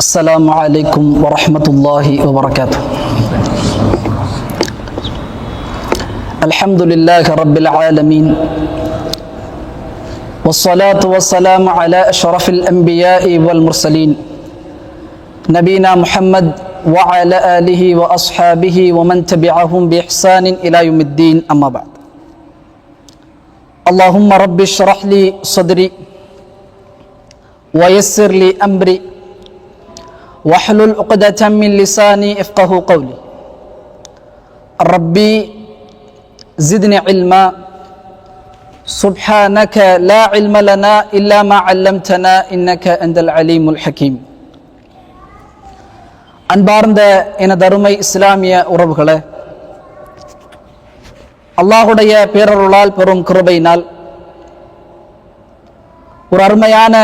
السلام عليكم ورحمة الله وبركاته. الحمد لله رب العالمين، والصلاة والسلام على أشرف الأنبياء والمرسلين نبينا محمد وعلى آله وأصحابه ومن تبعهم بإحسان إلى يوم الدين، أما بعد. اللهم رب اشرح لي صدري ويسر لي أمري واحلل عقدة من لساني يفقه قولي. ربي زدني علما سبحانك لا علم لنا إلا ما علمتنا إنك أنت العليم الحكيم. அன்பார்ந்த எனதருமை இஸ்லாமிய உறவுகளே, அல்லாஹுடைய பேரருளால் பெறும் கிருபையினால் ஒரு அருமையான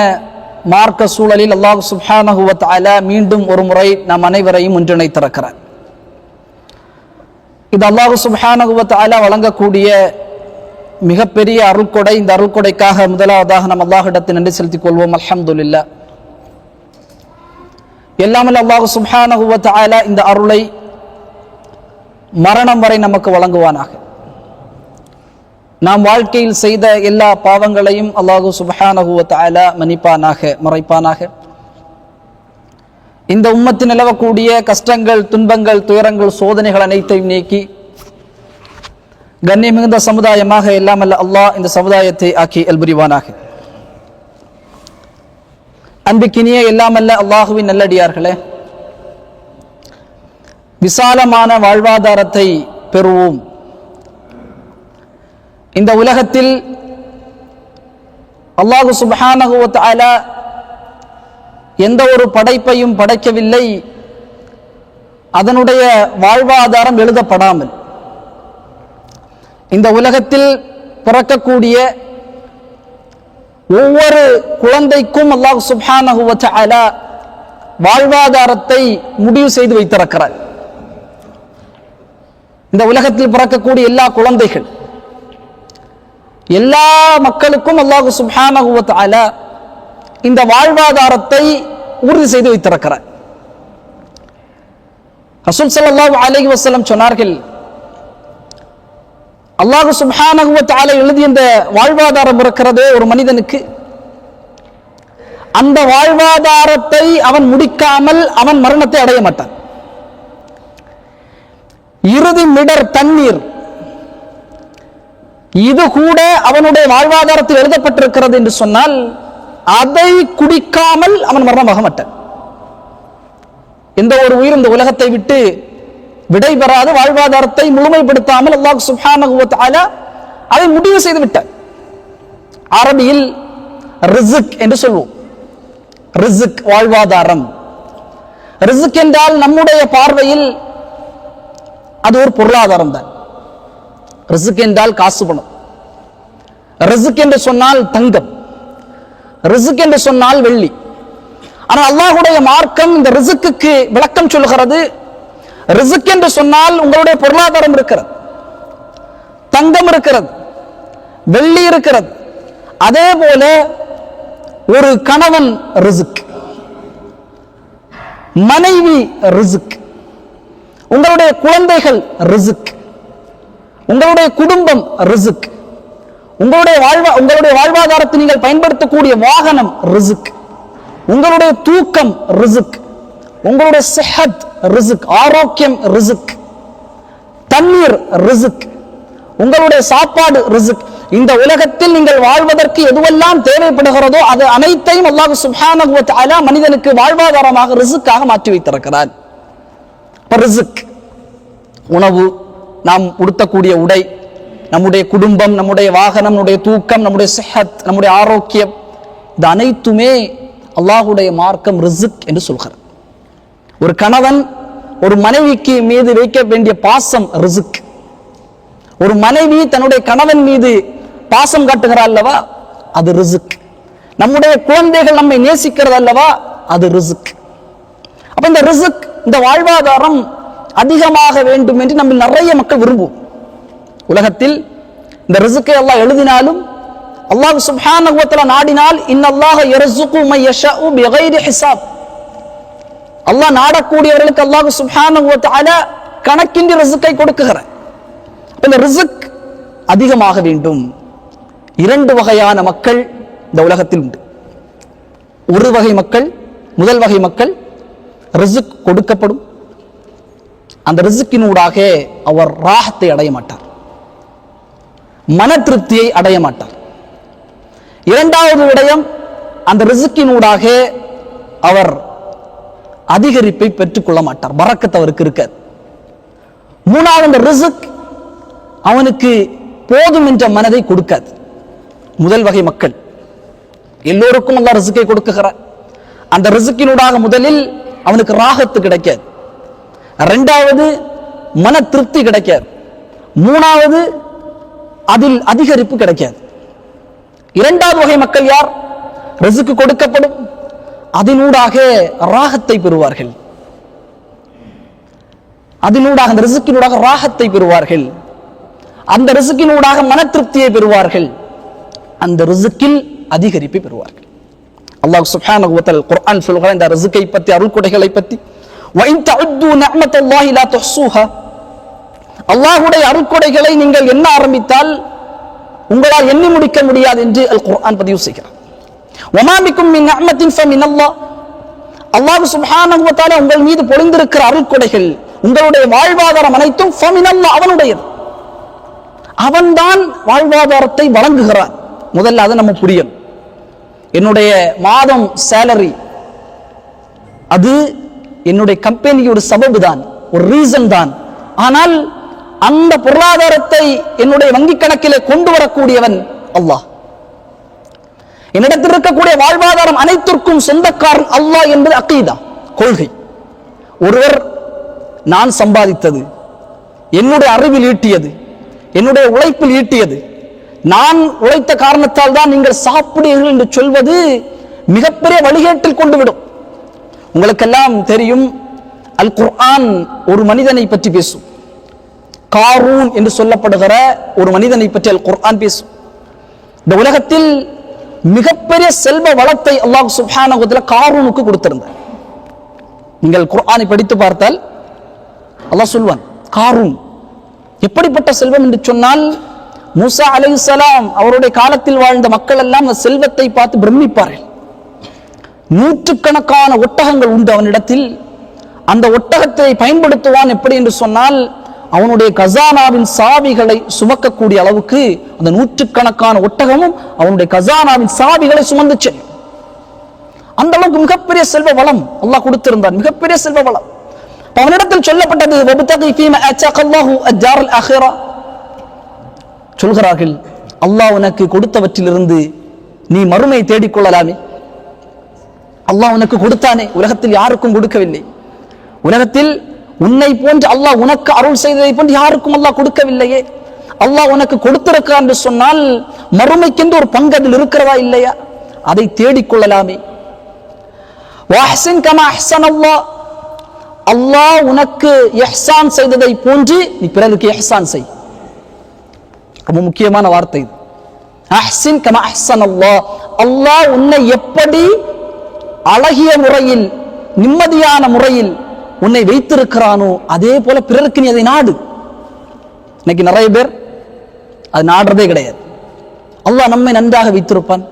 மார்க்க சூழலில் அல்லாஹ் சுப்ஹானஹு வ தஆலா மீண்டும் ஒரு முறை நாம் அனைவரையும் ஒன்றிணைத்திருக்கிறார். இது அல்லாஹ் சுப்ஹானஹு வ தஆலா வழங்கக்கூடிய மிகப்பெரிய அருள்கொடை. இந்த அருள்கொடைக்காக முதலாவதாக நாம் அல்லாஹ்விடத்தில் நன்றி செலுத்திக் கொள்வோம். அல்ஹம்துலில்லாஹ். எல்லாமல் அல்லாஹ் சுப்ஹானஹு வ தஆலா இந்த அருளை மரணம் வரை நமக்கு வழங்குவானாக. நாம் வாழ்க்கையில் செய்த எல்லா பாவங்களையும் அல்லாஹ் சுப்ஹானஹு வ தஆலா மன்னிப்பானாக, மறைப்பானாக. இந்த உம்மத்தில் நிலவக்கூடிய கஷ்டங்கள், துன்பங்கள், துயரங்கள், சோதனைகள் அனைத்தையும் நீக்கி கண்ணியம் மிகுந்த சமுதாயமாக எல்லாமல்ல அல்லாஹ் இந்த சமுதாயத்தை ஆக்கி அல்புரிவானாக. அன்பிக்கினிய எல்லாமல்ல அல்லாஹுவின் நல்லடியார்களே, விசாலமான வாழ்வாதாரத்தை பெறுவோம். இந்த உலகத்தில் அல்லாஹ் சுப்ஹானஹு வ தஆலா எந்த ஒரு படைப்பையும் படைக்கவில்லை அதனுடைய வாழ்வாதாரம் எழுதப்படாமல். இந்த உலகத்தில் பிறக்கக்கூடிய ஒவ்வொரு குழந்தைக்கும் அல்லாஹ் சுப்ஹானஹு வ தஆலா வாழ்வாதாரத்தை முடிவு செய்து வைத்திருக்கிறார். இந்த உலகத்தில் பிறக்கக்கூடிய எல்லா குழந்தைகள், எல்லா மக்களுக்கும் அல்லாஹ் சுப்ஹானஹு வ தஆலா இந்த வாழ்வாதாரத்தை உறுதி செய்து வைத்திருக்கிறார். ரசூல் ஸல்லல்லாஹு அலைஹி வஸல்லம் சொன்னார்கள், அல்லாஹ் சுப்ஹானஹு வ தஆலா எழுதிய இந்த வாழ்வாதாரம் இருக்கிறதே ஒரு மனிதனுக்கு, அந்த வாழ்வாதாரத்தை அவன் முடிக்காமல் அவன் மரணத்தை அடைய மாட்டான். இறுதி மிடர் தண்ணீர், இது கூட அவனுடைய வாழ்வாதாரத்தில் எழுதப்பட்டிருக்கிறது என்று சொன்னால் அதை குடிக்காமல் அவன் மரணமாக மாட்டான். எந்த ஒரு உயிர் இந்த உலகத்தை விட்டு விடைபெறாத வாழ்வாதாரத்தை முழுமைப்படுத்தாமல் அல்லாஹ் சுப்ஹானஹு வ தஆலா அதை முடிவு செய்து விட்டார். அரபியில் ரிஸ்க் என்று சொல்வோம். ரிஸ்க் வாழ்வாதாரம். ரிஸ்க் என்றால் நம்முடைய பார்வையில் அது ஒரு பொருளாதாரம் தான். ரிஸ்க் என்றால் காசு பணம். ரிஸ்க் என்று சொன்னால் தங்கம். ரிஸ்க் என்று சொன்னால் வெள்ளி. ஆனால் அல்லாஹ்வுடைய மார்க்கம் இந்த ரிஸ்க்குக்கு விளக்கம் சொல்கிறது. ரிஸ்க் என்று சொன்னால் உங்களுடைய பொருளாதாரம் இருக்கிறது, தங்கம் இருக்கிறது, வெள்ளி இருக்கிறது. அதே போல ஒரு கணவன் ரிஸ்க், மனைவி ரிஸ்க், உங்களுடைய குழந்தைகள் ரிஸ்க், உங்களுடைய குடும்பம் ரிஸ்க், உங்களுடைய வாழ்வாதாரத்தை நீங்கள் பயன்படுத்தக்கூடிய வாகனம் ரிஸ்க், உங்களுடைய தூக்கம் ரிஸ்க், உங்களுடைய சிஹத் ரிஸ்க், ஆரோக்கியம் ரிஸ்க், தண்ணீர் ரிஸ்க், உங்களுடைய சாப்பாடு ரிஸ்க். இந்த உலகத்தில் நீங்கள் வாழ்வதற்கு எதுவெல்லாம் தேவைப்படுகிறதோ அது அனைத்தையும் அல்லாஹ் சுப்ஹானஹு வ தஆலா மனிதனுக்கு வாழ்வாதாரமாக ரிஸ்க்காக மாற்றி வைத்திருக்கிறார். ரிஸ்க், உணவு, நாம் உடுத்தக்கூடிய உடை, நம்முடைய குடும்பம், நம்முடைய வாகனம், நம்முடைய தூக்கம், நம்முடைய சிஹத், நம்முடைய ஆரோக்கியம், இது அனைத்துமே அல்லாஹ்வுடைய மார்க்கம் ரிஸ்க் என்று சொல்கிறார். ஒரு கணவன் ஒரு மனைவிக்கு மீது வைக்க வேண்டிய பாசம் ரிஸ்க். ஒரு மனைவி தன்னுடைய கணவன் மீது பாசம் காட்டுகிறார் அல்லவா, அது ரிஸ்க். நம்முடைய குழந்தைகள் நம்மை நேசிக்கிறது அல்லவா, அது ரிஸ்க். அப்ப இந்த ரிஸ்க், இந்த வாழ்வாதாரம் அதிகமாக வேண்டும் என்று நம்ம நிறைய மக்கள் விரும்புவோம். உலகத்தில் இந்த ரிஸ்கை அல்லாஹ் எழுதினாலும் அல்லாஹ் சுப்ஹானஹு வ தஆலா நாடினால் இன்னல்லாஹ யர்ஸுகு மை யஷாஉ பிகைரி ஹிசாப், அல்லாஹ் நாடக்கூடியவர்களுக்கு அல்லாஹ் சுப்ஹானஹு வ தஆலா கணக்கின்றி ரிஸ்கை கொடுக்கிறார். இந்த ரிஸ்க் அதிகமாக வேண்டும். இரண்டு வகையான மக்கள் இந்த உலகத்தில் உண்டு. ஒரு வகை மக்கள், முதல் வகை மக்கள், ரிஸ்க் கொடுக்கப்படும், அந்த ரிஸ்கினூடாக அவர் ராஹத்தை அடைய மாட்டார், மன திருப்தியை அடைய மாட்டார். இரண்டாவது விடயம், அந்த ரிஸ்கினூடாக அவர் அதிகரிப்பை பெற்றுக் கொள்ள மாட்டார், பரக்கத் அவருக்கு இருக்காது. மூணாவது, அந்த ரிஸ்க் அவனுக்கு போதும் என்ற மனதை கொடுக்காது. முதல் வகை மக்கள் எல்லோருக்கும் அல்லாஹ் ரிஸ்கை கொடுக்குகிறார். அந்த ரிஸ்கினூடாக முதலில் அவனுக்கு ராகத்து கிடைக்காது, இரண்டாவது மன திருப்தி கிடைக்காது, மூணாவது அதில் அதிகரிப்பு கிடைக்காது. இரண்டாவது வகை மக்கள் யார்? ரிஸ்க் கொடுக்கப்படும், அதனூடாக ராகத்தை பெறுவார்கள், அதனூடாக அந்த ரிஸ்கினூடாக ராகத்தை பெறுவார்கள், அந்த ரிஸ்கினூடாக மன திருப்தியை பெறுவார்கள், அந்த ரிஸ்கில் அதிகரிப்பை பெறுவார்கள். அல்லாஹ் சுப்ஹானஹு வ தஆலா குர்ஆன் சொல்கிறான் இந்த ரிஸ்கை பற்றி, அருள்கொடைகளை பற்றி, வ இன் தஅது நிஅமத்தல்லாஹி லா துஹ்ஸூஹா, அல்லாஹ்வுடைய அருள்கொடைகளை நீங்கள் எண்ண ஆரம்பித்தால் உங்களால் எண்ணி முடிக்க முடியாது என்று அல் குர்ஆன் பதிவு செய்கிறார். வமா பிக்கும் மின் நிஅமத்தின் ஃபமினல்லாஹ், அல்லாஹ் சுப்ஹானஹு வ தஆலா உங்கள் மீது பொழிந்திருக்கிற அருள்கொடைகள், உங்களுடைய வாழ்வாதாரம் அனைத்தும் ஃபமினல்லாஹ், அவனுடையது. அவன்தான் வாழ்வாதாரத்தை வழங்குகிறான். முதல்ல அதை நம்ம புரியும். என்னுடைய மாதம் சேலரி அது என்னுடைய கம்பெனியோட சபபு தான், ஒரு ரீசன் தான். ஆனால் அந்த பொருளாதாரத்தை என்னுடைய வங்கி கணக்கிலே கொண்டு வரக்கூடியவன் அல்லாஹ். என்னிடத்தில் இருக்கக்கூடிய வாழ்வாதாரம் அனைத்திற்கும் சொந்தக்காரன் அல்லாஹ் என்பது அகீதா, கொள்கை. ஒருவர் நான் சம்பாதித்தது, என்னுடைய அறிவில் ஈட்டியது, என்னுடைய உழைப்பில் ஈட்டியது, நான் உழைத்த காரணத்தால் தான் நீங்கள் சாப்பிடுவீர்கள் என்று சொல்வது மிகப்பெரிய வழிகேட்டில் கொண்டுவிடும். உங்களுக்கெல்லாம் தெரியும், அல் குர்ஆன் ஒரு மனிதனை பற்றி பேசும். காரூன் என்று சொல்லப்படுகிற ஒரு மனிதனை பற்றி அல் குர்ஆன் பேசும். இந்த உலகத்தில் மிகப்பெரிய செல்வ வளத்தை அல்லாஹ் சுப்ஹானஹு வ தஆலா காரூனுக்கு கொடுத்திருந்தார். நீங்கள் குர்ஆனை படித்து பார்த்தால் அல்லாஹ் சொல்வான், காரூன் எப்படிப்பட்ட செல்வம் என்று சொன்னால், மூசா அலைஹிஸ்ஸலாம் அவருடைய காலத்தில் வாழ்ந்த மக்கள் எல்லாம் அந்த செல்வத்தை பார்த்து பிரமிப்பார்கள். நூற்றுக்கணக்கான ஒட்டகங்கள் உண்டு அவனிடத்தில். அந்த ஒட்டகத்தை பயன்படுத்துவான் எப்படி என்று சொன்னால், அவனுடைய கசானாவின் சாவிகளை சுமக்கக்கூடிய அளவுக்கு அந்த நூற்றுக்கணக்கான ஒட்டகமும் அவனுடைய கசானாவின் சாவிகளை சுமந்து செல்லும். அந்த அளவுக்கு மிகப்பெரிய செல்வ வளம் அல்லாஹ் கொடுத்திருந்தான், மிகப்பெரிய செல்வ வளம். அவனிடத்தில் சொல்லப்பட்டது, வப்தகி ஃபீமா ஆதாகல்லாஹு அஜ்ஜாரல் ஆகிரா, சொல்கிறார்கள், அல்லாஹ் உனக்கு கொடுத்தவற்றிலிருந்து நீ மறுமை தேடிக்கொள்ளலாமே. அல்லாஹ் உனக்கு கொடுத்தானே, உலகத்தில் யாருக்கும் கொடுக்கவில்லை. உலகத்தில் உன்னை போன்று அல்லாஹ் உனக்கு அருள் செய்ததை போன்று யாருக்கும் அல்லாஹ் கொடுக்கவில்லையே. அல்லாஹ் உனக்கு கொடுத்திருக்கிறான் என்று சொன்னால் மறுமைக்கென்று ஒரு பங்கு அதில் இருக்கிறதா இல்லையா? அதை தேடிக்கொள்ளலாமே. வஹ்சின் கமா அஹ்ஸனல்லாஹ், அல்லாஹ் உனக்கு இஹ்சான் செய்ததை போன்று நீ பிறருக்கு இஹ்சான் செய். ரொம்ப முக்கியமான வார்த்தை. அஹ்சின் கமா அஹ்ஸனல்லாஹ், அல்லாஹ் உன்னை எப்படி அழகிய முறையில் நிம்மதியான முறையில் உன்னை வைத்திருக்கிறானோ அதே போல பிறருக்கு நீ அதை நாடு. இன்னைக்கு நிறைய பேர் அது நாடுறதே கிடையாது. அல்லாஹ் நம்மை நன்றாக வைத்திருப்பான்,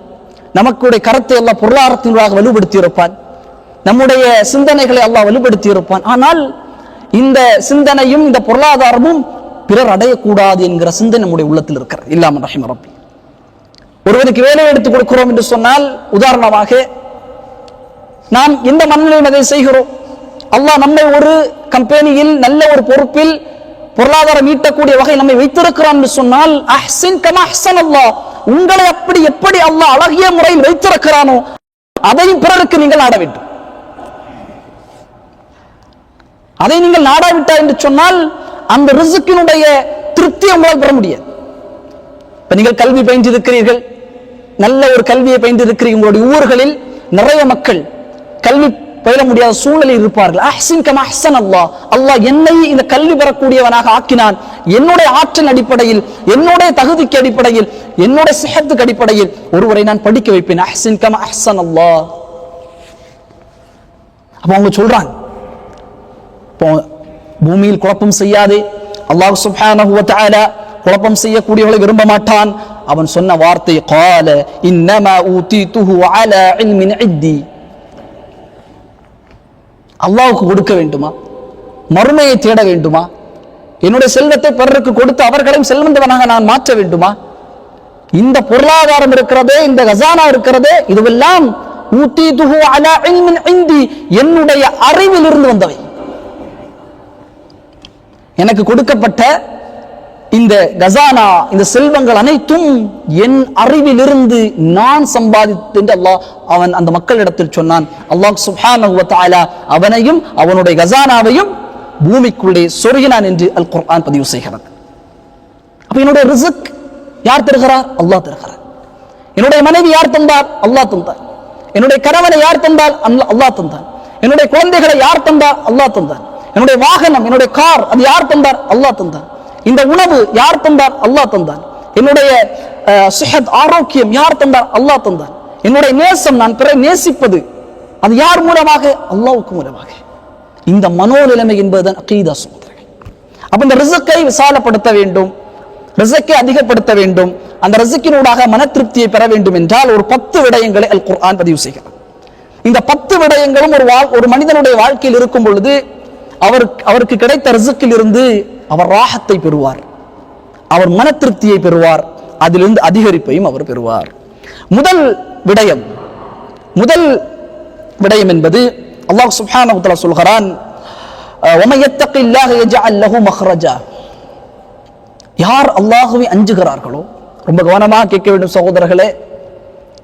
நமக்குடைய கரத்தை அல்லாஹ் பொருளாதாரத்தினூடாக வலுப்படுத்தி இருப்பான், நம்முடைய சிந்தனைகளை அல்லாஹ் வலுப்படுத்தி இருப்பான். ஆனால் இந்த சிந்தனையும் இந்த பொருளாதாரமும் பிறர் அடையக்கூடாது என்கிற சிந்தனை நம்முடைய உள்ளத்தில் இருக்கிறது. இல்லாம ரஹிம ரப்பி. ஒருவருக்கு வேலை எடுத்துக் கொடுக்கிறோம் என்று சொன்னால், உதாரணமாக நாம் இந்த மனநிலையில் அதை செய்கிறோம். அல்லாஹ் நம்மை ஒரு கம்பெனியில் நல்ல ஒரு பொறுப்பில் பொருளாதாரம் ஈட்டக்கூடிய வகை நம்மை வைத்திருக்கிறான் என்று சொன்னால், அஹ்சின் கமா அஹ்ஸனல்லாஹ், உங்களை அப்படி எப்படி அல்லாஹ் அழகிய முறையில் வைத்திருக்கிறானோ அதையும் பிறருக்கு நீங்கள் நாட வேண்டும். அதை நீங்கள் நாடாவிட்டார் என்று சொன்னால் அந்த ரிஸ்கினுடைய திருப்தி உங்களால் பெற முடியாது. இப்ப நீங்கள் கல்வி பயின்றிருக்கிறீர்கள், நல்ல ஒரு கல்வியை பயின்றிருக்கிறீர்கள். உங்களுடைய ஊர்களில் நிறைய மக்கள் கல்வி பயில முடியாத சூழ்நிலையில் இருப்பார்கள். அஹ்சின் கமா அஹ்ஸனல்லாஹ், அல்லாஹ் என்னை இந்த கல்வி பெறக்கூடியவனாக ஆக்கினான். என்னுடைய ஆற்றல் அடிப்படையில், என்னுடைய தகுதிக்கு அடிப்படையில், என்னுடைய சிஹத்துக்கு அடிப்படையில் ஒருவரை நான் படிக்க வைப்பேன். அஹ்சின் கமா அஹ்ஸனல்லாஹ். அப்ப அவங்க சொல்றாங்க, பூமியில் குழப்பம் செய்யாதே. அல்லாஹ் சுப்ஹானஹு வ தஆலா குழப்பம் செய்யக்கூடியவர்களை விரும்ப மாட்டான். அவன் சொன்ன வார்த்தை قال انما اوتيته على علم عندي. அல்லாஹ்வுக்கு கொடுக்க வேண்டுமா? மறுமையை தேட வேண்டுமா? என்னுடைய செல்வத்தை பிறருக்கு கொடுத்து அவர்களையும் செல்வந்தவனாக நான் மாற்ற வேண்டுமா? இந்த பொருளாதாரம் இருக்கிறதே, இந்த கசானா இருக்கிறதே, இதுவெல்லாம் ஊத்தீதுஹு அலா இல்மின் இந்தி, என்னுடைய அறிவில் இருந்து வந்தவை. எனக்கு கொடுக்கப்பட்ட இந்த கசானா, இந்த செல்வங்கள் அனைத்தும் என் அறிவிலிருந்து நான் சம்பாதித்து என்று அல்லாஹ் அவன் அந்த மக்களிடத்தில் சொன்னான். அல்லாஹ் சுப்ஹானஹு வ தஆலா அவனையும் அவனுடைய கசானாவையும் பூமிக்குள்ளே சொருகினான் என்று அல் குர்ஆன் பதிவு செய்கிறது. அப்ப என்னுடைய ரிஸ்க் யார் தருகிறார்? அல்லாஹ் தருகிறார். என்னுடைய மனைவி யார் தந்தார்? அல்லாஹ் தந்தார். என்னுடைய கணவனை யார் தந்தார்? அல்லாஹ் தந்தார். என்னுடைய குழந்தைகளை யார் தந்தார்? அல்லாஹ் தந்தார். என்னுடைய வாகனம், என்னுடைய கார், அது யார் தந்தார்? அல்லாஹ் தந்தார். இந்த உணவு யார் தந்தார்? அல்லாஹ் தந்தார். என்னுடைய சிஹத், ஆரோக்கியம் யார் தந்தார்? அல்லாஹ் தந்தார். என்னுடைய நேசம், நான் பிறரை நேசிப்பது, அது யார் மூலமாக? அல்லாஹ்வுக்கு மூலமாக. இந்த மனோநிலைமை என்பதுதான் அகீதா சகோதரர்கள். அப்ப இந்த ரிஸ்கை விசாலப்படுத்த வேண்டும், ரிஸ்கை அதிகப்படுத்த வேண்டும். அந்த ரிஸ்கினூடாக மன திருப்தியை பெற வேண்டும் என்றால் ஒரு 10 விடயங்களை அல் குர்ஆன் பதிவு செய்கிறது. இந்த 10 விடயங்களும் ஒரு மனிதனுடைய வாழ்க்கையில் இருக்கும் பொழுது அவருக்கு கிடைத்த ரிஸ்கில் இருந்து அவர் ராஹத்தை பெறுவார், அவர் மன திருப்தியை பெறுவார், அதிலிருந்து அதிகரிப்பையும் அவர் பெறுவார். முதல் விடயம் என்பது அல்லாஹ் சுப்ஹானஹு வ தஆலா சொல்கிறான், வமன் யத்தகில்லாஹ யஜஅல் லஹு மக்ரஜா. யார் அல்லாஹ்வை அஞ்சுகிறார்களோ, ரொம்ப கவனமாக கேட்க வேண்டும் சகோதரர்களே.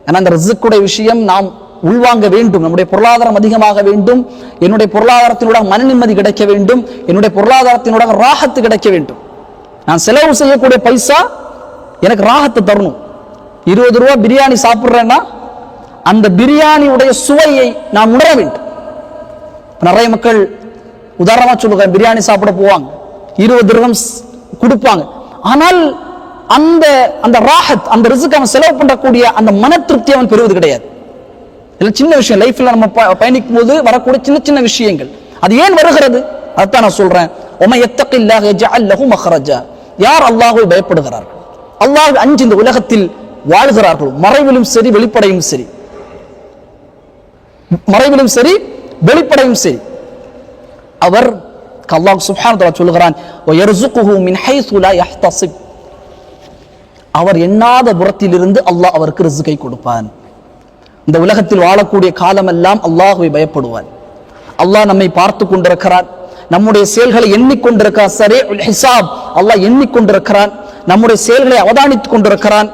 ஏன்னா அந்த ரிஸ்குடைய விஷயம் நாம் உள்வாங்க வேண்டும். நம்முடைய பொருளாதாரம் அதிகமாக வேண்டும், என்னுடைய பொருளாதாரத்தினூட மன நிம்மதி கிடைக்க வேண்டும், என்னுடைய பொருளாதாரத்தினூட ராஹத்து கிடைக்க வேண்டும். நான் செலவு செய்யக்கூடிய பைசா எனக்கு ராஹத்து தரணும். 20 ரூபா பிரியாணி சாப்பிட்றேன்னா அந்த பிரியாணியுடைய சுவையை நான் உணர வேண்டும். நிறைய மக்கள் உதாரணமா சொல்லுங்க, பிரியாணி சாப்பிட போவாங்க, 20 திர்ஹம்ஸ் கொடுப்பாங்க. ஆனால் அந்த ராஹத், அந்த ரிஸ்க் அவன் செலவு பண்ணக்கூடிய அந்த மன திருப்தி அவன் பெறுவது கிடையாது. இதெல்லாம் சின்ன விஷயம். லைஃப்ல நம்ம பயணிக்கும் போது வரக்கூடிய சின்ன சின்ன விஷயங்கள். அது ஏன் வருகிறது? அதான் நான் சொல்றேன். வமன் யத்தகில்லாஹ யஜஅல் லஹு மக்ரஜா. யார் அல்லாஹ்வை பயப்படுகிறார்கள், அல்லாஹ்வை அஞ்சி இந்த உலகத்தில் வாழ்கிறார்கள், மறைவிலும் சரி வெளிப்படையும் சரி, மறைவிலும் சரி வெளிப்படையும் சரி, அவர் அல்லாஹ் சுப்ஹானஹு வ தஆலா சொல்கிறான், வயர்ஸுகுஹு மின் ஹைஸு லா யஹ்தஸிப். அவர் எண்ணாத புறத்திலிருந்து அல்லாஹ் அவருக்கு ரிஸ்கை கொடுப்பான். இந்த உலகத்தில் வாழக்கூடிய காலமெல்லாம் அல்லாஹ்வை பயப்படுவான். அல்லாஹ் நம்மை பார்த்து கொண்டிருக்கிறான், நம்முடைய செயல்களை எண்ணிக்கொண்டிருக்கிறான். ஸரீஉல் ஹிசாப், அல்லாஹ் எண்ணிக்கொண்டிருக்கிறான், நம்முடைய செயல்களை அவதானித்துக் கொண்டிருக்கிறான்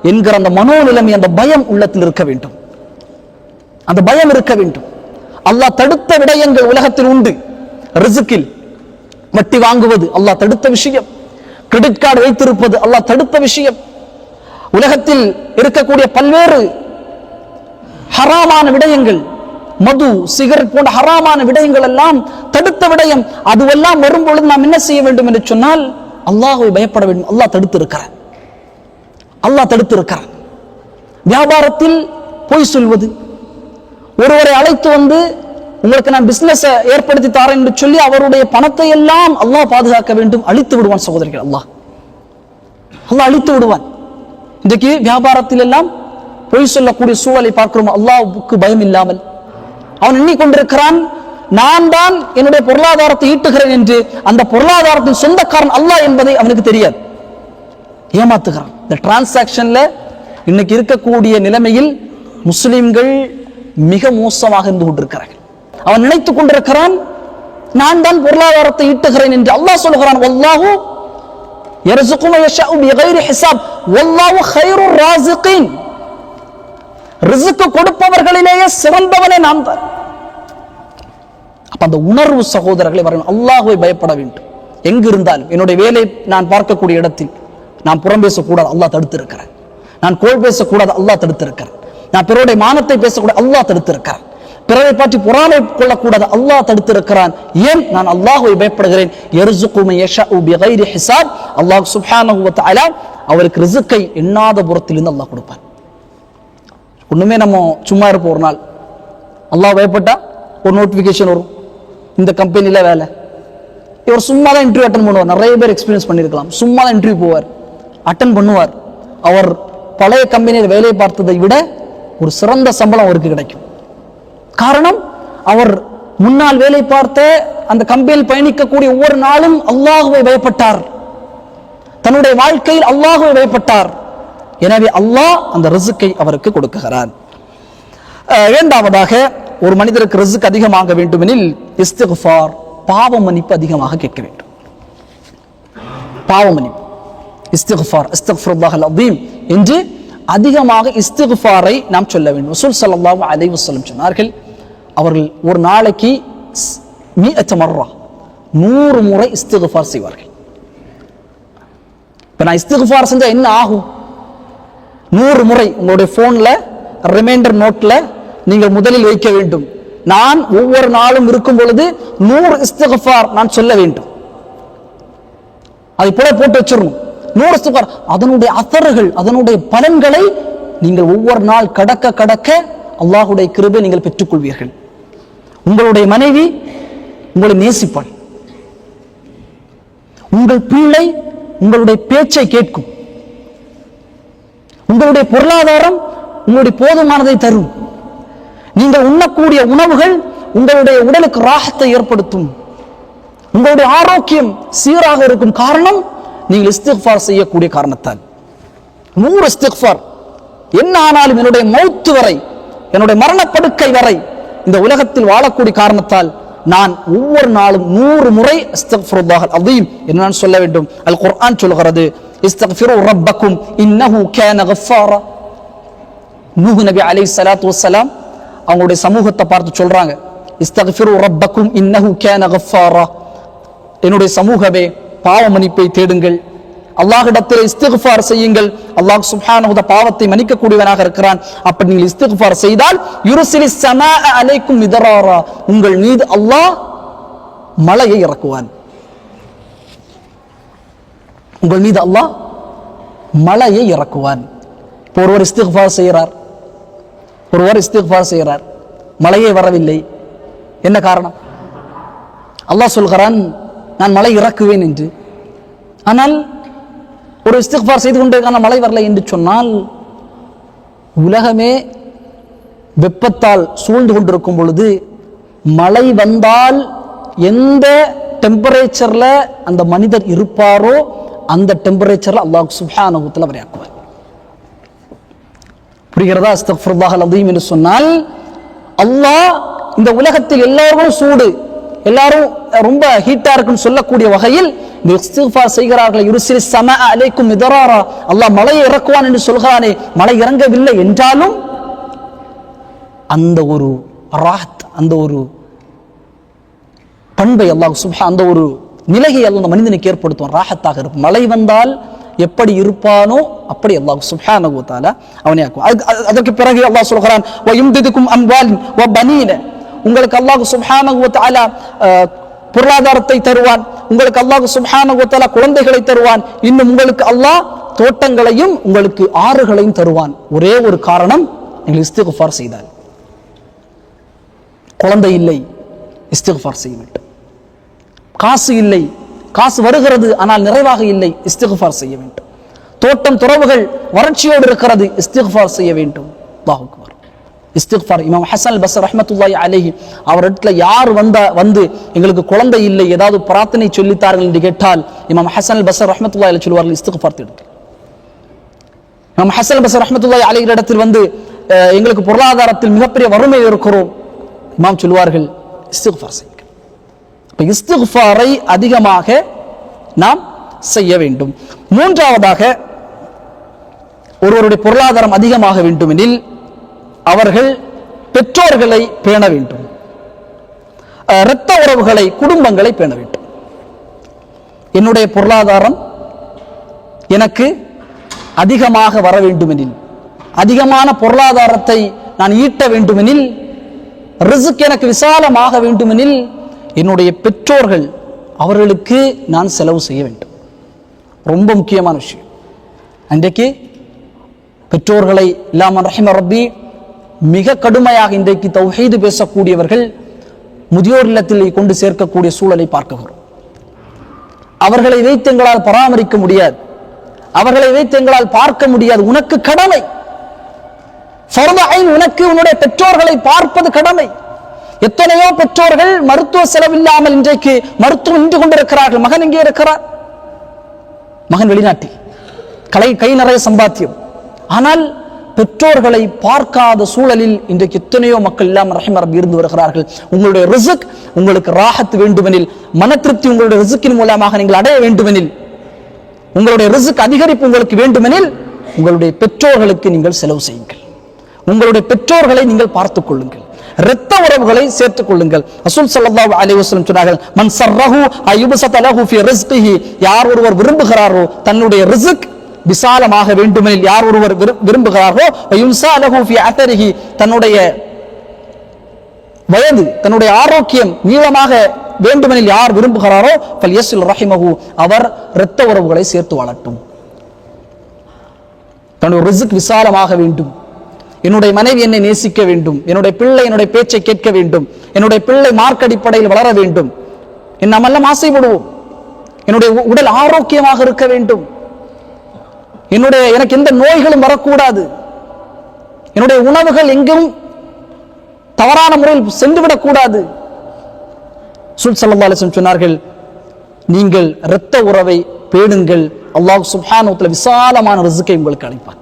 என்கிற அந்த மனோநிலைமை, அந்த பயம் உள்ளத்தில் இருக்க வேண்டும். அந்த பயம் இருக்க வேண்டும். அல்லாஹ் தடுத்த விடயங்கள் உலகத்தில் உண்டு. ரிஸ்கில் வட்டி வாங்குவது அல்லாஹ் தடுத்த விஷயம், கிரெடிட் கார்டு வைத்திருப்பது அல்லாஹ் தடுத்த விஷயம், உலகத்தில் இருக்கக்கூடிய பல்வேறு ஹராமான விடயங்கள், மது, சிகரெட் போன்ற ஹராமான விடயங்கள் எல்லாம் தடுத்த விடயம். அதுவெல்லாம் வரும்பொழுது நாம் என்ன செய்ய வேண்டும் என்று சொன்னால் அல்லாஹ்வை பயப்பட வேண்டும். அல்லாஹ் தடுத்திருக்கிறான், அல்லாஹ் தடுத்திருக்கிறான். வியாபாரத்தில் பொய் சொல்வது, ஒருவரை அழைத்து வந்து உங்களுக்கு நான் பிசினஸ் ஏற்படுத்தி தாரேன் என்று சொல்லி அவருடைய பணத்தை எல்லாம் அல்லாஹ் பாதுகாக்க வேண்டும், அழித்து விடுவான் சகோதரிகள். அல்லாஹ் அழித்து விடுவான். இன்றைக்கு வியாபாரத்தில் எல்லாம் பொய் சொல்லக்கூடிய சூழலை பார்க்கிறோம். அல்லாஹ்வுக்கு பயம் இல்லாமல் அவன் எண்ணிக்கொண்டிருக்கிறான், நான் தான் என்னுடைய பொருளாதாரத்தை ஈட்டுகிறேன் என்று. அந்த பொருளாதாரத்தின் சொந்தக்காரன் அல்லாஹ் என்பதை அவனுக்கு தெரியாது, ஏமாத்துகிறான். இந்த டிரான்சாக்ஷன்ல இன்னைக்கு இருக்கக்கூடிய நிலைமையில் முஸ்லிம்கள் மிக மோசமாக இருந்து கொண்டிருக்கிறார்கள். அவன் நினைத்துக் கொண்டிருக்கிறான், நான் தான் பொருளாதாரத்தை ஈட்டுகிறேன் என்று. அல்லாஹ் சொல்கிறான், வல்லாஹு யர்ஸுகு மன் யஷாஉ பிகைரி ஹிசாப் வல்லாஹு கைருர் ராஸிகீன். ரிஸ்க் கொடுப்பவர்களிலேயே சிறந்தவனே நான் தான். அப்ப அந்த உணர்வு சகோதரர்களை வரணும். அல்லாஹ்வை பயப்பட வேண்டும். எங்கு இருந்தாலும் என்னுடைய வேலை நான் பார்க்கக்கூடிய இடத்தில் நான் புறம் பேசக்கூடாது, அல்லாஹ் தடுத்திருக்கிறேன். நான் கோல் பேசக்கூடாது, அல்லாஹ் தடுத்திருக்கிறேன். நான் பிறருடைய மானத்தை பேசக்கூடாது, அல்லாஹ் தடுத்திருக்கிறான். பிறரை பற்றி பொறாமை கொள்ளக்கூடாது, அல்லாஹ் தடுத்திருக்கிறான். ஏன்? நான் அல்லாஹ்வை பயப்படுகிறேன். யர்ஸுகு மன் யஷாஉ பிகைரி ஹிசாப். அல்லாஹ் சுப்ஹானஹு வ தஆலா அவருக்கு ரிஸ்கை எண்ணாத புறத்திலிருந்து அல்லாஹ் கொடுப்பான். ஒண்ணுமே நம்ம சும்மா இருப்போம். ஒரு நாள் அல்லாஹ் பயப்பட்டா ஒரு நோட்டிபிகேஷன் வரும், இந்த கம்பெனில வேலை, இவர் சும்மா தான் இன்டர்வியூ அட்டன் பண்ணுவார். நிறைய பேர் எக்ஸ்பீரியன்ஸ் பண்ணியிருக்கலாம். சும்மா தான் இன்டர்வியூ போவார், அட்டன் பண்ணுவார். அவர் பழைய கம்பெனியில் வேலை பார்த்ததை விட ஒரு சிறந்த சம்பளம் அவருக்கு கிடைக்கும். காரணம், அவர் முன்னால் வேலை பார்த்த அந்த கம்பெனியில் பயணிக்கக்கூடிய ஒவ்வொரு நாளும் அல்லாஹ்வை பயப்பட்டார். தன்னுடைய வாழ்க்கையில் அல்லாஹ்வை பயப்பட்டார். எனவே அல்லாஹ் அந்த ரிஸ்கை அவருக்கு கொடுக்குகிறார். இரண்டாவதாக, ஒரு மனிதருக்கு ரிஸ்க் அதிகமாக வேண்டுமெனில் இஸ்திக்ஃபார், பாவ மன்னிப்பு அதிகமாக கேட்க வேண்டும். பாவ மன்னிப்பு, இஸ்திக்ஃபார், அஸ்தக்ஃபிருல்லாஹல் அஸீம் என்று அதிகமாக இஸ்திக்ஃபாரை நாம் சொல்ல வேண்டும். ரசூல் ஸல்லல்லாஹு அலைஹி வஸல்லம் சொன்னார்கள், அவர்கள் ஒரு நாளைக்கு 100 மர்ரா 100 முறை இஸ்திக்ஃபார் செய்வார்கள். இப்ப நான் இஸ்திக்ஃபார் செஞ்சா என்ன ஆகும்? 100 முறை உங்களுடைய போன்ல ரிமைண்டர் நோட்ல நீங்கள் முதலில் வைக்க வேண்டும். நான் ஒவ்வொரு நாளும் இருக்கும் பொழுது 100 இஸ்திக்ஃபார் நான் சொல்ல வேண்டும். அதை போல போட்டு வச்சிடணும். 100 இஸ்திக்ஃபார், அதனுடைய அசர்கள், அதனுடைய பலன்களை நீங்கள் ஒவ்வொரு நாள் கடக்க கடக்க அல்லாஹ்வுடைய கிருபை நீங்கள் பெற்றுக்கொள்வீர்கள். உங்களுடைய மனைவி உங்களை நேசிப்பாள். உங்கள் பிள்ளை உங்களுடைய பேச்சை கேட்கும். உங்களுடைய பொருளாதாரம் உங்களுடைய போதுமானதை தரும். நீங்கள் உண்ணக்கூடிய உணவுகள் உங்களுடைய உடலுக்கு ராகத்தை ஏற்படுத்தும். உங்களுடைய ஆரோக்கியம் சீராக இருக்கும். காரணம், நீங்கள் இஸ்திக்ஃபார் செய்யக்கூடிய காரணத்தால். 100 இஸ்திக்ஃபார், என்ன ஆனாலும் என்னுடைய மௌத்து வரை, என்னுடைய மரணப்படுக்கை வரை இந்த உலகத்தில் வாழக்கூடிய காரணத்தால் நான் ஒவ்வொரு நாளும் 100 முறை அஸ்தக்ஃபிருல்லாஹல் அஸீம் என்று நான் சொல்ல வேண்டும். அல் குர்ஆன் சொல்கிறது, இஸ்தக்ஃபிரு ரப்பக்கும் இன்னஹு கான கஃபாரா. நூஹ் நபி அலைஹிஸ்ஸலாத்து வஸ்ஸலாம் அவங்களுடைய சமூகத்தை பார்த்து சொல்றாங்க, இஸ்தக்ஃபிரு ரப்பக்கும் இன்னஹு கான கஃபாரா, என்னுடைய சமூகமே பாவ மன்னிப்பை தேடுங்கள், அல்லாஹ்விடத்தில் இஸ்திக்ஃபார் செய்யுங்கள். அல்லாஹ் சுப்ஹானஹு வ தஆலா பாவத்தை மன்னிக்கக்கூடியவனாக இருக்கிறான். அப்படி நீங்கள் இஸ்திக்ஃபார் செய்தால் யுர்சிலிஸ் ஸமாஅ அலைக்கும் மிதராரா, உங்கள் மீது அல்லாஹ் மழையை இறக்குவான். உங்கள் மீது அல்லாஹ் மழையை இறக்குவான். ஒருவர் இஸ்திக்ஃபார் செய்கிறார், மழையே வரவில்லை. என்ன காரணம்? அல்லாஹ் சொல்கிறான், நான் மழை இறக்குவேன் என்று. ஆனால் ஒரு இஸ்திக்ஃபார் செய்து கொண்டிருக்கான மழை வரலை என்று சொன்னால், உலகமே வெப்பத்தால் சூழ்ந்து கொண்டிருக்கும் பொழுது மழை வந்தால் எந்த டெம்பரேச்சர்ல அந்த மனிதர் இருப்பாரோ அந்த டெம்பரேச்சர்ல அல்லாஹ் சுப்ஹானஹு வ தஆலா அவரை ஆக்குவார். புரிகிறதா? அஸ்தக்ஃபிருல்லாஹல் அஸீம் என்று சொன்னால், அல்லாஹ் இந்த உலகத்தில் எல்லாரும் சூடு, எல்லாரும் ரொம்ப ஹீட்டா இருக்குன்னு சொல்லக்கூடிய வகையில் இந்த இஸ்திக்ஃபார் செய்கிறார்கள். யுர்சிலிஸ் ஸமாஅ அலைக்கும் மிதராரா, அல்லாஹ் மழையை இறக்குவான் என்று சொல்கிறானே, மழை இறங்கவில்லை என்றாலும் அந்த ஒரு ராஹத், அந்த ஒரு பண்பை அல்லாஹ் சுப்ஹானஹு, அந்த ஒரு நிலையை அல்லாஹ் மனிதனுக்கு ஏற்படுத்துவான். ராஹத்தாக இருக்கும். மழை வந்தால் எப்படி இருப்பானோ அப்படி அல்லாஹ் சுப்ஹானஹு வ தஆலா அவனை ஆக்குவான். அதற்கு பிறகு அல்லாஹ் சொல்கிறான், வ யும்திதுக்கும் அம்வாலின் வ பனீன, உங்களுக்கு அல்லாஹ் சுப்ஹானஹு வ தஆலா பொருளாதாரத்தை தருவான். உங்களுக்கு அல்லாஹ் சுப்ஹானஹு வ தஆலா குழந்தைகளை தருவான். இன்னும் உங்களுக்கு அல்லாஹ் தோட்டங்களையும் உங்களுக்கு ஆறுகளையும் தருவான். ஒரே ஒரு காரணம், நீங்கள் இஸ்திக்ஃபார் செய்தால். குழந்தை இல்லை, இஸ்திக்ஃபார் செய்ய வேண்டும். காசு இல்லை, காசு வருகிறது ஆனால் நிறைவாக இல்லை, இஸ்திக்ஃபார் செய்ய வேண்டும். தோட்டம் துறவுகள் வறட்சியோடு இருக்கிறது, இஸ்திக்ஃபார் செய்ய வேண்டும். அல்லாஹ் அக்பர். இஸ்திக்ஃபார். இமாம் ஹஸன் பஸ்ரி ரஹ்மத்துல்லாஹி அலைஹி அவரிடத்துல யார் வந்து எங்களுக்கு குழந்தை இல்லை, ஏதாவது பிரார்த்தனை சொல்லித்தார்கள் என்று கேட்டால், இமாம் ஹஸன் பஸ்ரி ரஹ்மத்துல்லாஹி அலைஹி சொல்வார்கள், இஸ்திக்ஃபார் தேடுங்கள். இமாம் ஹஸன் பஸ்ரி ரஹ்மத்துல்லாஹி அலைஹி இடத்தில் வந்து எங்களுக்கு பொருளாதாரத்தில் மிகப்பெரிய வறுமை இருக்கிறோம், இமாம் சொல்வார்கள், இஸ்திக்ஃபார் செய்யுங்கள். அப்ப இஸ்திக்ஃபாரை அதிகமாக நாம் செய்ய வேண்டும். மூன்றாவதாக, ஒருவருடைய பொருளாதாரம் அதிகமாக வேண்டுமெனில் அவர்கள் பெற்றோர்களை பேண வேண்டும், இரத்த உறவுகளை, குடும்பங்களை பேண வேண்டும். என்னுடைய பொருளாதாரம் எனக்கு அதிகமாக வர வேண்டுமெனில், அதிகமான பொருளாதாரத்தை நான் ஈட்ட வேண்டுமெனில், ரிஸ்க் எனக்கு விசாலமாக வேண்டுமெனில், என்னுடைய பெற்றோர்கள், அவர்களுக்கு நான் செலவு செய்ய வேண்டும். ரொம்ப முக்கியமான விஷயம். அன்றைக்கு பெற்றோர்களை இல்லாம ரஹிம ரப்பி மிக கடுமையாக இன்றைக்கு தௌஹீது பேசக்கூடியவர்கள் முதியோர் இல்லத்தில் கொண்டு சேர்க்கக்கூடிய சூழலை பார்க்கிறோம். அவர்களை வைத்து எங்களால் பராமரிக்க முடியாது, அவர்களை வைத்து எங்களால் பார்க்க முடியாது. உனக்கு கடமை, உனக்கு உன்னுடைய பெற்றோர்களை பார்ப்பது கடமை. எத்தனையோ பெற்றோர்கள் மருத்துவ செலவில்லாமல் இன்றைக்கு மருத்துவம் நின்று கொண்டிருக்கிறார்கள். மகன் எங்கே இருக்கிறார்? மகன் வெளிநாட்டில், கை நிறைய சம்பாத்தியம். ஆனால் பெற்றோர்களை பார்க்காத சூழலில் இன்றைக்கு எத்தனையோ மக்கள் இல்லாமல் ரஹிம ரப்பி இருந்து வருகிறார்கள். உங்களுடைய ரிஸ்க் உங்களுக்கு ராஹத் வேண்டுமெனில், மன திருப்தி உங்களுடைய ரிஸ்கின் மூலமாக நீங்கள் அடைய வேண்டுமெனில், உங்களுடைய ரிஸ்க் அதிகரிப்பு உங்களுக்கு வேண்டுமெனில், உங்களுடைய பெற்றோர்களுக்கு நீங்கள் செலவு செய்யுங்கள். உங்களுடைய பெற்றோர்களை நீங்கள் பார்த்துக் கொள்ளுங்கள். இரத்த உறவுகளை சேர்த்துக் கொள்ளுங்கள். ரசூல் ஸல்லல்லாஹு அலைஹி வஸல்லம் சொன்னார்கள், மன் ஸர்ரஹு அய்யுபஸத லஹு ஃபீ ரிஸ்கிஹி, யார் ஒருவர் விரும்புகிறாரோ தன்னுடைய ரிஸ்க் விசாலமாக வேண்டுமெனில், யார் ஒருவர் விரும்புகிறாரோ வயுன்ஸா லஹு ஃபீ அத்ரிஹி, தன்னுடைய வயது தன்னுடைய ஆரோக்கியம் நீளமாக வேண்டுமெனில் யார் விரும்புகிறாரோ ஃபல்யஸில் ரஹிமஹு, அவர் இரத்த உறவுகளை சேர்த்து வாழட்டும். தன்னுடைய ரிஸ்க் விசாலமாக வேண்டும். என்னுடைய மனைவி என்னை நேசிக்க வேண்டும், என்னுடைய பிள்ளை என்னுடைய பேச்சை கேட்க வேண்டும், என்னுடைய பிள்ளை மார்க் அடிப்படையில் வளர வேண்டும், நம்மெல்லாம் ஆசைப்படுவோம். என்னுடைய உடல் ஆரோக்கியமாக இருக்க வேண்டும், எனக்கு எந்த நோய்களும் வரக்கூடாது, என்னுடைய உணவுகள் எங்கும் தவறான முறையில் சென்றுவிடக் கூடாது. ரசூல் ஸல்லல்லாஹு அலைஹி வஸல்லம் சொன்னார்கள், நீங்கள் இரத்த உறவை பேணுங்கள், அல்லாஹ் சுப்ஹானஹு வ தஆலா விசாலமான ரிஸ்கை உங்களுக்கு அளிப்பான்.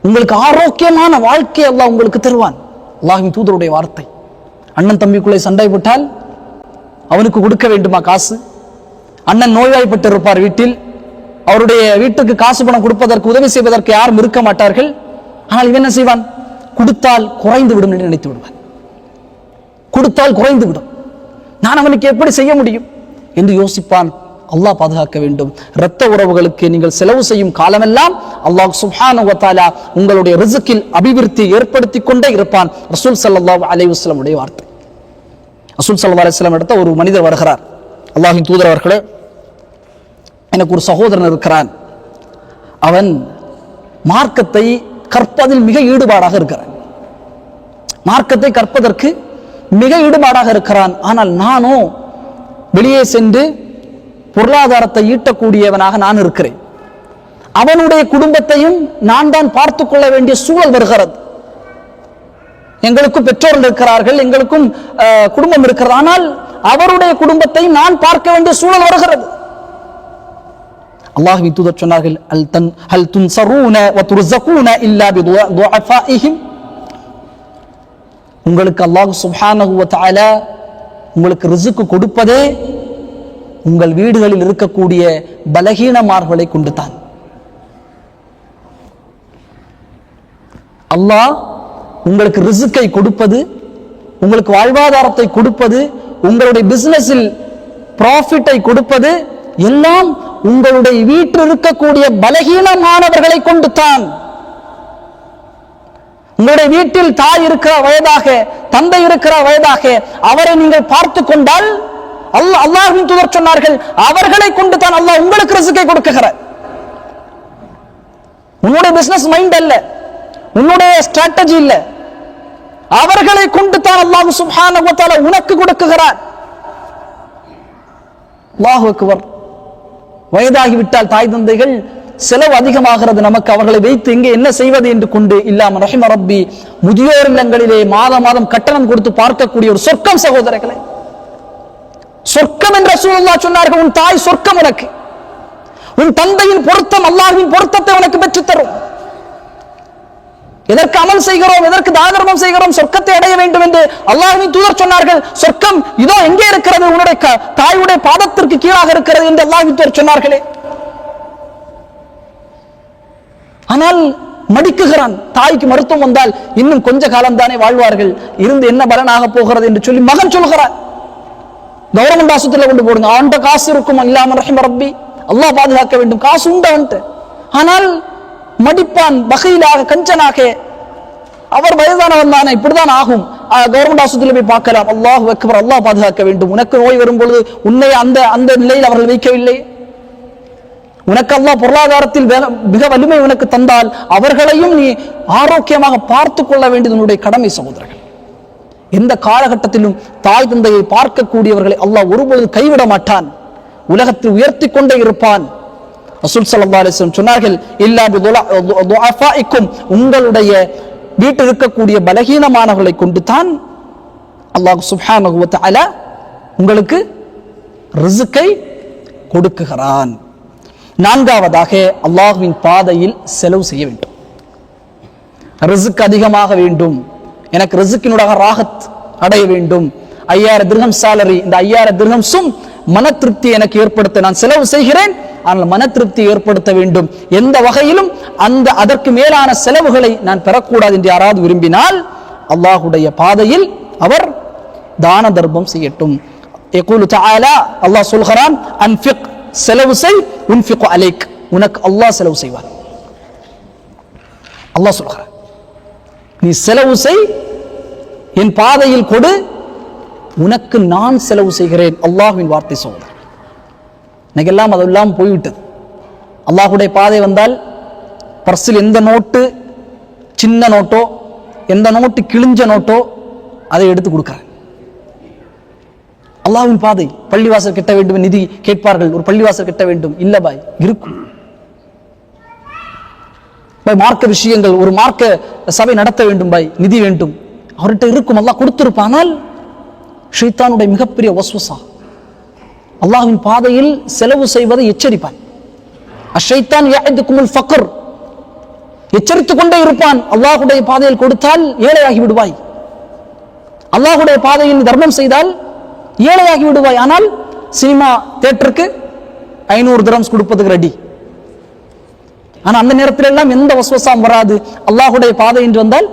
உங்களுக்கு ஆரோக்கியமான வாழ்க்கை அல்லாஹ் உங்களுக்கு தருவான். அல்லாஹ்வின் தூதருடைய வார்த்தை. அண்ணன் தம்பிக்குள்ளே சண்டை போட்டால் அவனுக்கு கொடுக்க வேண்டுமா காசு? அண்ணன் நோய்வாய்ப்பட்டு இருப்பார் வீட்டில், அவருடைய வீட்டுக்கு காசு பணம் கொடுப்பதற்கு உதவி செய்வதற்கு யாரும் இருக்க மாட்டார்கள். ஆனால் இவன் என்ன செய்வான்? கொடுத்தால் குறைந்து விடும் என்று நினைத்து விடுவான். கொடுத்தால் குறைந்து விடும், நான் அவனுக்கு எப்படி செய்ய முடியும் என்று யோசிப்பான். அல்லாஹ் பாதுகாக்க வேண்டும். இரத்த உறவுகளுக்கு நீங்கள் செலவு செய்யும் காலமெல்லாம் அல்லாஹ் சுப்ஹானஹு வ தஆலா உங்களுடைய ரிஸ்கில் அபிவிருத்தியை ஏற்படுத்தி கொண்டே இருப்பான். ரசூல் ஸல்லல்லாஹு அலைஹி வஸல்லம் உடைய வார்த்தை. ரசூல் ஸல்லல்லாஹு அலைஹி வஸல்லம் இடத்த ஒரு மனிதர் வருகிறார். அல்லாஹ்வின் தூதர் அவர்களே, எனக்கு ஒரு சகோதரன் இருக்கிறான், அவன் மார்க்கத்தை கற்பதில் மிக ஈடுபாடாக இருக்கிறான், மார்க்கத்தை கற்பதற்கு மிக ஈடுபாடாக இருக்கிறான். ஆனால் நானோ வெளியே சென்று பொருளாதாரத்தை ஈட்டக்கூடியவனாக நான் இருக்கிறேன். அவனுடைய குடும்பத்தையும் நான் தான் பார்த்துக் கொள்ள வேண்டிய சூழல் வருகிறது. எங்களுக்கும் பெற்றோர்கள் இருக்கிறார்கள், எங்களுக்கும் குடும்பம் இருக்கிறது. ஆனால் அவருடைய குடும்பத்தை நான் பார்க்க வேண்டிய சூழல் வருகிறது. அல்லாஹ்வின் தூதர் சொன்னார்கள், ஹல் துன்ஸரூன வ துர்ஸகூன இல்லா பிதுஆஃபாஇஹிம், உங்களுக்கு அல்லாஹ் சுப்ஹானஹு வ தஆலா உங்களுக்கு ரிஸ்க் கொடுப்பதே உங்கள் வீடுகளில் இருக்கக்கூடிய பலகீனமார்களை கொண்டு தான். அல்லாஹ் உங்களுக்கு ரிஸ்கை கொடுப்பது, உங்களுக்கு வாழ்வாதாரத்தை கொடுப்பது, உங்களுடைய பிசினஸில் ப்ராஃபிட்டை கொடுப்பது எல்லாம் உங்களுடைய வீட்டில் இருக்கக்கூடிய பலகீனமானவர்களை கொண்டு தான். உங்களுடைய வீட்டில் தாய் இருக்கிற வயதாக, தந்தை இருக்கிற வயதாக அவரை நீங்கள் பார்த்து கொண்டால் அல்லாஹ்வின் தூதர் சொன்னார்கள், அவர்களை கொண்டு தான் அல்லாஹ் உங்களுக்கு ரிஸ்கை கொடுக்கிறார். உன்னுடைய பிசினஸ் மைண்ட் அல்ல, உன்னுடைய ஸ்ட்ராட்டஜி இல்ல, அவர்களை கொண்டு தான் அல்லாஹ் சுப்ஹானஹு வ தஆலா உனக்கு கொடுக்கிறார். அல்லாஹு அக்பர். வயதாகிவிட்டால் தாய் தந்தைகள் செலவு அதிகமாகிறது நமக்கு, அவர்களை வைத்து இங்கே என்ன செய்வது என்று கொண்டு இல்லாம ரஹிம ரப்பி, முதியோர் இல்லங்களிலே மாதம் மாதம் கட்டணம் கொடுத்து பார்க்கக்கூடிய ஒரு சொர்க்கம் சகோதரர்களே, சொர்க்கம் என்று ரசூலுல்லாஹ் சொன்னார்கள். உன் தாய் சொர்க்கம் உனக்கு, உன் தந்தையின் பொருத்தம் அல்லாஹ்வின் பொருத்தத்தை உனக்கு பெற்றுத் தரும். எதற்கு அமல் செய்கிறோம், எதற்கு தானதர்மம் செய்கிறோம்? சொர்க்கத்தை அடைய வேண்டும் என்று அல்லாஹ்வின் தூதர் சொன்னார்கள். சொர்க்கம் இதோ எங்கே இருக்கிறது? உன்னுடைய தாயுடைய பாதத்திற்கு கீழாக இருக்கிறது என்று அல்லாஹ்வின் தூதர் சொன்னார்களே. ஆனால் மடிக்குகிறான். தாய்க்கு மருத்துவம் வந்தால் இன்னும் கொஞ்ச காலம் தானே வாழ்வார்கள், இருந்து என்ன பலனாக போகிறது என்று சொல்லி மகன் சொல்கிறான், கவர்மெண்ட் ஆஸ்பத்திரியில் கொண்டு போடுங்க, அவன்கிட்ட காசு இருக்கும், இல்லாம ரஹிம ரப்பி, அல்லாஹ் பாதுகாக்க வேண்டும், காசு உண்டு அவன்கிட்ட. ஆனால் மடிப்பான், பகையிலாக, கஞ்சனாக. அவர் வயதானவன் தானே, இப்படிதான் ஆகும், கவர்மெண்ட் ஆஸ்பத்திரியில் போய் பார்க்கலாம். அல்லாஹ் அக்பர், அல்லாஹ் பாதுகாக்க வேண்டும். உனக்கு நோய் வரும் பொழுது உன்னை அந்த நிலையில் அவர்கள் வைக்கவில்லை. உனக்கு அல்லாஹ் பொருளாதாரத்தில் மிக வலிமை உனக்கு தந்தால் அவர்களையும் நீ ஆரோக்கியமாக பார்த்து கொள்ள வேண்டியது உன்னுடைய கடமை சகோதரர்கள். எந்த காலகட்டத்திலும் தாய் தந்தையை பார்க்கக்கூடியவர்களை அல்லாஹ் ஒருபொழுது கைவிட மாட்டான். உலகத்தில் உயர்த்தி கொண்டே இருப்பான். ரசூல் ஸல்லல்லாஹு அலைஹி வஸல்லம் சொன்னார்கள், இல்லா பிதுஆஃபாஇக்கும், உங்களுடைய வீட்டில் இருக்கக்கூடிய பலகீனமானவர்களை கொண்டு தான் அல்லாஹ் சுப்ஹானஹு வ தஆலா உங்களுக்கு ரிஸ்கை கொடுக்குகிறான். நான்காவதாக அல்லாஹ்வின் பாதையில் செலவு செய்ய வேண்டும். ரிஸ்க் அதிகமாக வேண்டும், எனக்கு ரிஸ்கினுடைய ராகத் அடைய வேண்டும், 5000 திர்ஹம் சாலரி, இந்த 5000 திர்ஹம்ஸும் மன திருப்தி எனக்கு ஏற்படுத்த நான் செலவு செய்கிறேன், ஆனால் மன திருப்தி ஏற்படுத்த வேண்டும். எந்த வகையிலும் அதற்கு மேலான செலவுகளை நான் பெறக்கூடாது என்று யாராவது விரும்பினால் அல்லாஹ்வுடைய பாதையில் அவர் தான தர்மம் செய்யட்டும். யகூலு தஆலா, அல்லாஹ் சொல்கிறான், அன்ஃபிக், செலவு செய், உன்ஃபிகு அலைக், உனக்கு அல்லாஹ் செலவு செய்வார். அல்லாஹ் சொல்கிறான், நீ செலவு செய், என் பாதையில் கொடு, உனக்கு நான் செலவு செய்கிறேன். அல்லாஹ்வின் வார்த்தை சொல்கிறார். இன்னைக்கெல்லாம் அதெல்லாம் போய்விட்டது. அல்லாஹ்வுடைய பாதை வந்தால் பர்சில் எந்த நோட்டு சின்ன நோட்டோ, எந்த நோட்டு கிழிஞ்ச நோட்டோ அதை எடுத்து கொடுக்கிறார். அல்லாஹ்வின் பாதை, பள்ளிவாசல் கட்ட வேண்டும் நிதி கேட்பார்கள், ஒரு பள்ளிவாசல் கட்ட வேண்டும், இல்ல பாய் இருக்கும். மார்க்க விஷயங்கள், ஒரு மார்க்க சபை நடத்த வேண்டும் பாய், நிதி வேண்டும், அவர்கிட்ட இருக்கும், அல்லாஹ் கொடுத்திருப்பானால் ஷைத்தானுடைய மிகப்பெரிய வஸ்வசா. அல்லாஹ்வின் பாதையில் செலவு செய்வதை எச்சரிப்பான். அஷைத்தான் யஅதுகுமுல் ஃபக்ர், எச்சரித்துக் கொண்டே இருப்பான். அல்லாஹ்வுடைய பாதையில் கொடுத்தால் ஏழையாகி விடுவாய், அல்லாஹ்வுடைய பாதையில் தர்மம் செய்தால் ஏழையாகி விடுவாய். ஆனால் சினிமா தியேட்டருக்கு 500 திரம்ஸ் கொடுப்பதுக்கு ரெடி. ஆனா அந்த நேரத்தில் எல்லாம் எந்த வஸ்வசாம் வராது. அல்லாஹ்வுடைய பாதை என்று வந்தால்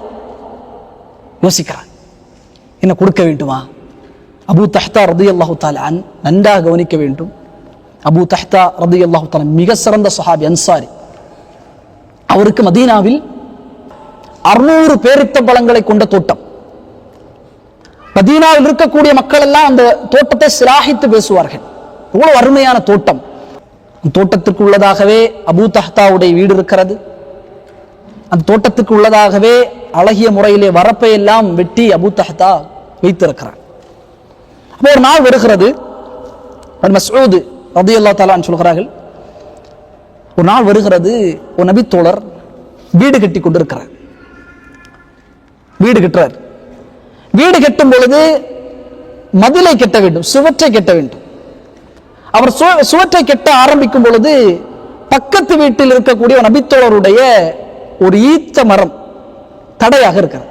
யோசிக்கிறான், என்ன கொடுக்க வேண்டுமா? அபூ தஹ்தா ரலியல்லாஹு தஆலா நன்றாக கவனிக்க வேண்டும். அபூ தஹ்தா ரலியல்லாஹு தஆலா மிக சிறந்த சஹாபி, அன்சாரி. அவருக்கு மதீனாவில் 600 பேரித்த பழங்களை கொண்ட தோட்டம். மதீனாவில் இருக்கக்கூடிய மக்கள் எல்லாம் அந்த தோட்டத்தை சிலாகித்து பேசுவார்கள். எவ்வளவு அருமையான தோட்டம். தோட்டத்திற்கு உள்ளதாகவே அபூ தஹ்தாவுடைய வீடு இருக்கிறது. அந்த தோட்டத்துக்கு உள்ளதாகவே அழகிய முறையிலே வரப்பை எல்லாம் வெட்டி அபூ தஹ்தா வைத்திருக்கிறார். அப்போ ஒரு நாள் வருகிறது, மஸ்ஊத் ரலியல்லாஹு தஆலா அன்ஹு சொல்கிறார்கள், ஒரு நாள் வருகிறது, ஒரு நபி தோழர் வீடு கட்டி கொண்டிருக்கிறார். வீடு கட்டுறார். வீடு கட்டும் பொழுது மதிலை கட்ட வேண்டும், சுவற்றை கட்ட வேண்டும். அவர் சுவற்றை கட்ட ஆரம்பிக்கும் பொழுது பக்கத்து வீட்டில் இருக்கக்கூடிய நபித்தோழருடைய ஒரு ஈச்ச மரம் தடையாக இருக்கிறது.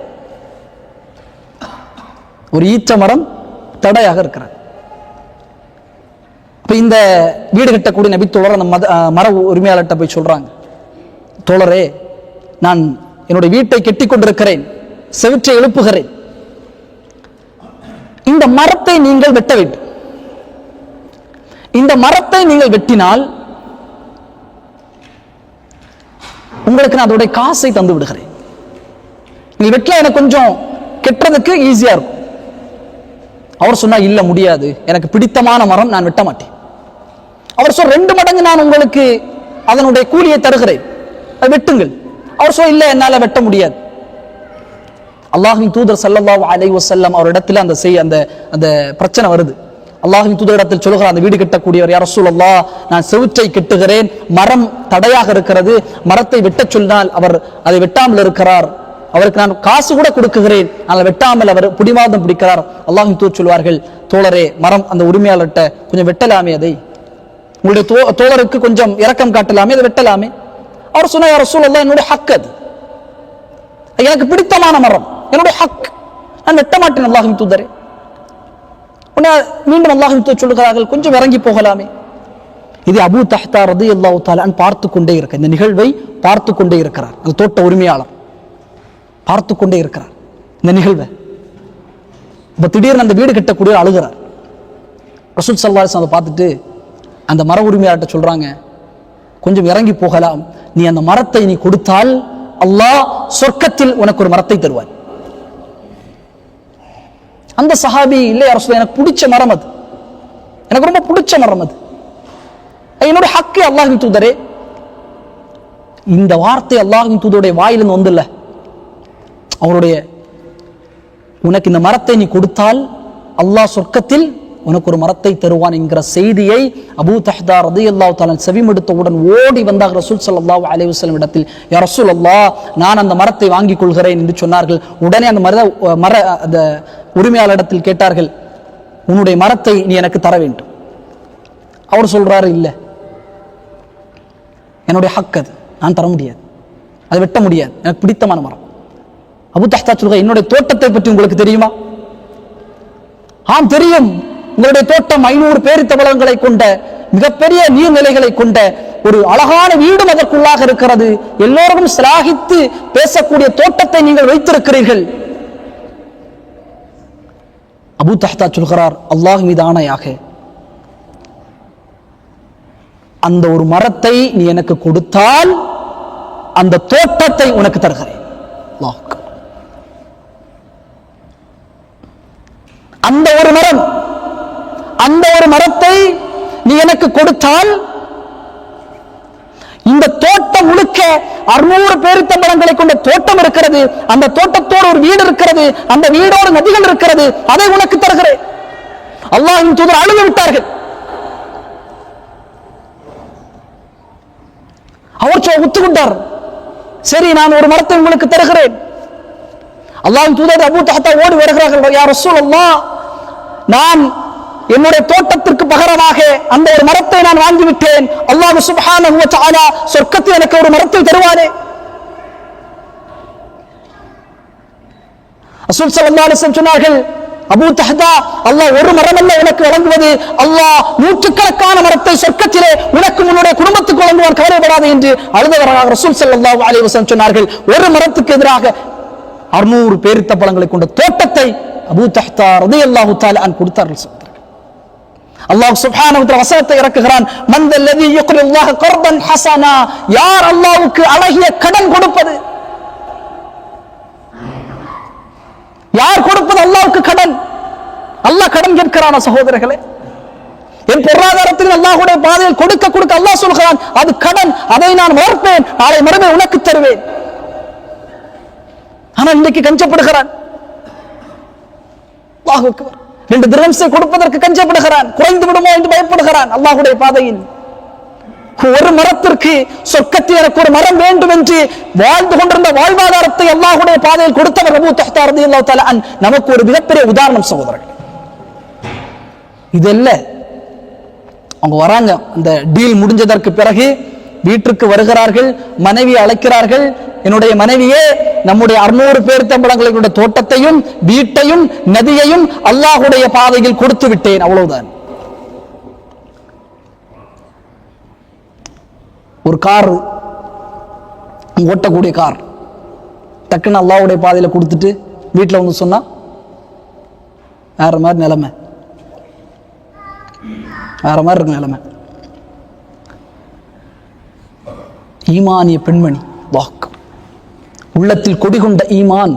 ஒரு ஈச்ச மரம் தடையாக இருக்கிறது. அப்ப இந்த வீடு கட்டக்கூடிய நபித்தோழர் அந்த மர உரிமையாளர்கிட்ட போய் சொல்றாங்க, தோழரே, நான் என்னுடைய வீட்டை கட்டி கொண்டிருக்கிறேன், செவிற்றை எழுப்புகிறேன், இந்த மரத்தை நீங்கள் வெட்ட வேண்டும். இந்த மரத்தை நீங்கள் வெட்டினால் உங்களுக்கு நான் அதோடைய காசை தந்து விடுகிறேன். நீங்கள் வெட்டல எனக்கு கொஞ்சம் கெட்டுறதுக்கு ஈஸியா இருக்கும். அவர் சொன்னா, இல்ல முடியாது, எனக்கு பிடித்தமான மரம், நான் வெட்ட மாட்டேன். அவர் சொல் 2 மடங்கு நான் உங்களுக்கு அதனுடைய கூலியை தருகிறேன், அதை வெட்டுங்கள். அவர் சொல், இல்ல என்னால வெட்ட முடியாது. அல்லாஹ்வின் தூதர் ஸல்லல்லாஹு அலைஹி வஸல்லம் அவரிடத்தில் அந்த பிரச்சனை வருது. அல்லாஹ்வின் தூதரிடத்தில் சொல்கிறார் அந்த வீடு கட்டக்கூடியவர், யா ரசூலல்லாஹ், நான் செவுற்றை கட்டுகிறேன், மரம் தடையாக இருக்கிறது, மரத்தை வெட்டச் சொன்னால் அவர் அதை வெட்டாமல் இருக்கிறார், அவருக்கு நான் காசு கூட கொடுக்குகிறேன், ஆனால் வெட்டாமல் அவர் பிடிவாதம் பிடிக்கிறார். அல்லாஹ்வின் தூதர் சொல்வார்கள், தோழரே, மரம் அந்த உரிமையாளர்கிட்ட கொஞ்சம் வெட்டலாமே, அதை உங்களுடைய தோழருக்கு கொஞ்சம் இரக்கம் காட்டலாமே, அதை வெட்டலாமே. அவர் சொன்னார், யா ரசூலல்லாஹ், என்னுடைய ஹக், அது எனக்கு பிடித்தமான மரம், என்னுடைய ஹக், நான் வெட்ட மாட்டேன் அல்லாஹ்வின் தூதரே. மீண்டும் அல்லாஹ்வின் தூதர் சொல்லுகிறார்கள், கொஞ்சம் இறங்கி போகலாமே. இது அபூ தஹ்தா ரலியல்லாஹு தஆலா பார்த்து கொண்டே இருக்க, இந்த நிகழ்வை பார்த்து கொண்டே இருக்கிறார். அந்த தோட்ட உரிமையாளர் பார்த்து கொண்டே இருக்கிறார் இந்த நிகழ்வை. இப்ப திடீர்னு அந்த வீடு கட்டக்கூடிய அழுகிறார். ரசூல் ஸல்லல்லாஹு அலைஹி வஸல்லம் பார்த்துட்டு அந்த மர உரிமையாளர்கிட்ட சொல்றாங்க, கொஞ்சம் இறங்கி போகலாம், நீ அந்த மரத்தை நீ கொடுத்தால் அல்லாஹ் சொர்க்கத்தில் உனக்கு ஒரு மரத்தை தருவான். அந்த சஹாபி, இல்லை யா ரசூலல்லாஹ், எனக்கு பிடிச்ச மரம் அது, எனக்கு ரொம்ப பிடிச்ச மரம் அது, என்னுடைய ஹக்கு அல்லாஹ்வின் தூதரே. இந்த வார்த்தை அல்லாஹ்வின் தூதருடைய வாயிலிருந்து வந்துல்ல, அவருடைய, உனக்கு இந்த மரத்தை நீ கொடுத்தால் அல்லாஹ் சொர்க்கத்தில் உனக்கு ஒரு மரத்தை தருவான் என்கிற செய்தியை அபூ தஹ்தா ரலியல்லாஹு தஆலா செவிமடுத்தவுடன் ஓடி வந்தார் ரசூல் ஸல்லல்லாஹு அலைஹி வஸல்லம் இடத்தில். யா ரசூலல்லாஹ், நான் அந்த மரத்தை வாங்கிக் கொள்கிறேன் என்று சொன்னார்கள். உடனே அந்த அந்த உரிமையாளரிடத்தில் கேட்டார்கள், உன்னுடைய மரத்தை நீ எனக்கு தர வேண்டும். அவர் சொல்றாரு, இல்ல, என்னுடைய ஹக் அது, நான் தர முடியாது, அதை வெட்ட முடியாது, எனக்கு பிடித்தமான மரம். அபூ தஹ்தா சொல்கிறார், என்னுடைய தோட்டத்தை பற்றி உங்களுக்கு தெரியுமா? ஆம் தெரியும், உங்களுடைய தோட்டம் 500 பேரித்தம்பழங்களை கொண்ட மிகப்பெரிய நீர்நிலைகளை கொண்ட ஒரு அழகான வீடும் அதற்குள்ளாக இருக்கிறது. எல்லோரும் சிலாகித்து பேசக்கூடிய தோட்டத்தை நீங்கள் வைத்திருக்கிறீர்கள். அபூ தஹ்தா சொல்கிறார், அல்லாஹ் மீது ஆணையாக, அந்த ஒரு மரத்தை நீ எனக்கு கொடுத்தால் அந்த தோட்டத்தை உனக்கு தருகிறேன். அந்த ஒரு மரம், அந்த ஒரு மரத்தை நீ எனக்கு கொடுத்தால் இந்த தோட்டம் முழுக்க 600 பேரித்தம்பழங்களை கொண்ட தோட்டம் இருக்கிறது. அந்த தோட்டத்தோடு ஒரு வீடு இருக்கிறது, அந்த வீடோடு நதிகள் இருக்கிறது, அதை உனக்கு தருகிறேன். அல்லாஹ்வின் தூதர் அழுது விட்டார்கள். அவர் ஒத்துக்கொண்டார். சரி, நான் ஒரு மரத்தை உங்களுக்கு தருகிறேன். அல்லாஹ்வின் தூதர் அபூ தஹ்தா ஓடி வருகிறார்கள். யா ரசூலல்லாஹ், நான் என்னுடைய தோட்டத்திற்கு பகரமாக அந்த ஒரு மரத்தை நான் வாங்கிவிட்டேன். அல்லாஹ் சுப்ஹானஹு வ தஆலா சொர்க்கத்தில் எனக்கு ஒரு மரத்தை தருவானே. ரசூல் ஸல்லல்லாஹு அலைஹி வஸல்லம் சொன்னார்கள், அபூ தஹ்தா, அல்லாஹ் ஒரு மரம் அல்ல உனக்கு வழங்குவது, அல்லாஹ் நூற்றுக்கணக்கான மரத்தை சொர்க்கத்திலே உனக்கு உன்னுடைய குடும்பத்துக்கு வழங்குவான், கவலைப்படாது என்று அழுதவராக ரசூல் ஸல்லல்லாஹு அலைஹி வஸல்லம் சொன்னார்கள். ஒரு மரத்துக்கு எதிராக 600 பேரித்தம்பழங்களை கொண்ட தோட்டத்தை அபூ தஹ்தா ரலியல்லாஹு தஆலா அன்ஹு கொடுத்தார்கள். அல்லாஹ் சுப்ஹானஹு வ தஆலா வசனத்தை இறக்குகிறான், மன் தல்லதி யுக்ரில்லாஹ கர்தன் ஹஸனா, யார் அல்லாஹ்வுக்கு அழகிய கடன் கொடுப்பது? யார் கொடுப்பது அல்லாஹ்வுக்கு கடன்? அல்லாஹ் கடன் கேட்கிறானா சகோதரர்களே? என் பொருளாதாரத்தில் அல்லாஹ்வுடைய பாதையில் கொடுக்க கொடுக்க அல்லாஹ் சொல்கிறான், அது கடன், அதை நான் மறுப்பேன், நாளை மறுமை உனக்கு தருவேன். ஆனால் இன்றைக்கு கஞ்சப்படுகிறான். அல்லாஹ் அக்பர். 2 திரம்ஸை கொடுப்பதற்கு கஞ்சப்படுகிறான், குறைந்து விடுமோ என்று பயப்படுகிறான். அல்லாஹ்வுடைய பாதையில் ஒரு மரத்திற்கு சொர்க்கத்தில் எனக்கு ஒரு மரம் வேண்டும் என்று வாழ்ந்து கொண்டிருந்த வாழ்வாதாரத்தை அல்லாஹ்வுடைய பாதையில் கொடுத்தவர் அபூ தஹ்தா ரலியல்லாஹு தஆலா அன்ஹு நமக்கு ஒரு மிகப்பெரிய உதாரணம் சகோதரர்கள். இதெல்ல, அவங்க வராங்க, அந்த டீல் முடிஞ்சதற்கு பிறகு வீட்டிற்கு வருகிறார்கள், மனைவி அழைக்கிறார்கள். என்னுடைய மனைவியே, நம்முடைய 600 பேரித்தம்பழங்களுடைய தோட்டத்தையும் வீட்டையும் நதியையும் அல்லாஹ்வுடைய பாதையில் கொடுத்து விட்டேன், அவ்வளவுதான். ஒரு கார், ஓட்டக்கூடிய கார், டக்குன்னு அல்லாஹ்வுடைய பாதையில கொடுத்துட்டு வீட்டில் வந்து சொன்னா வேற மாதிரி நிலைமை, வேற மாதிரி இருக்கு நிலைமை. ஈமானிய பெண்மணி, வாக்கு உள்ளத்தில் கொடிகொண்ட ஈமான்,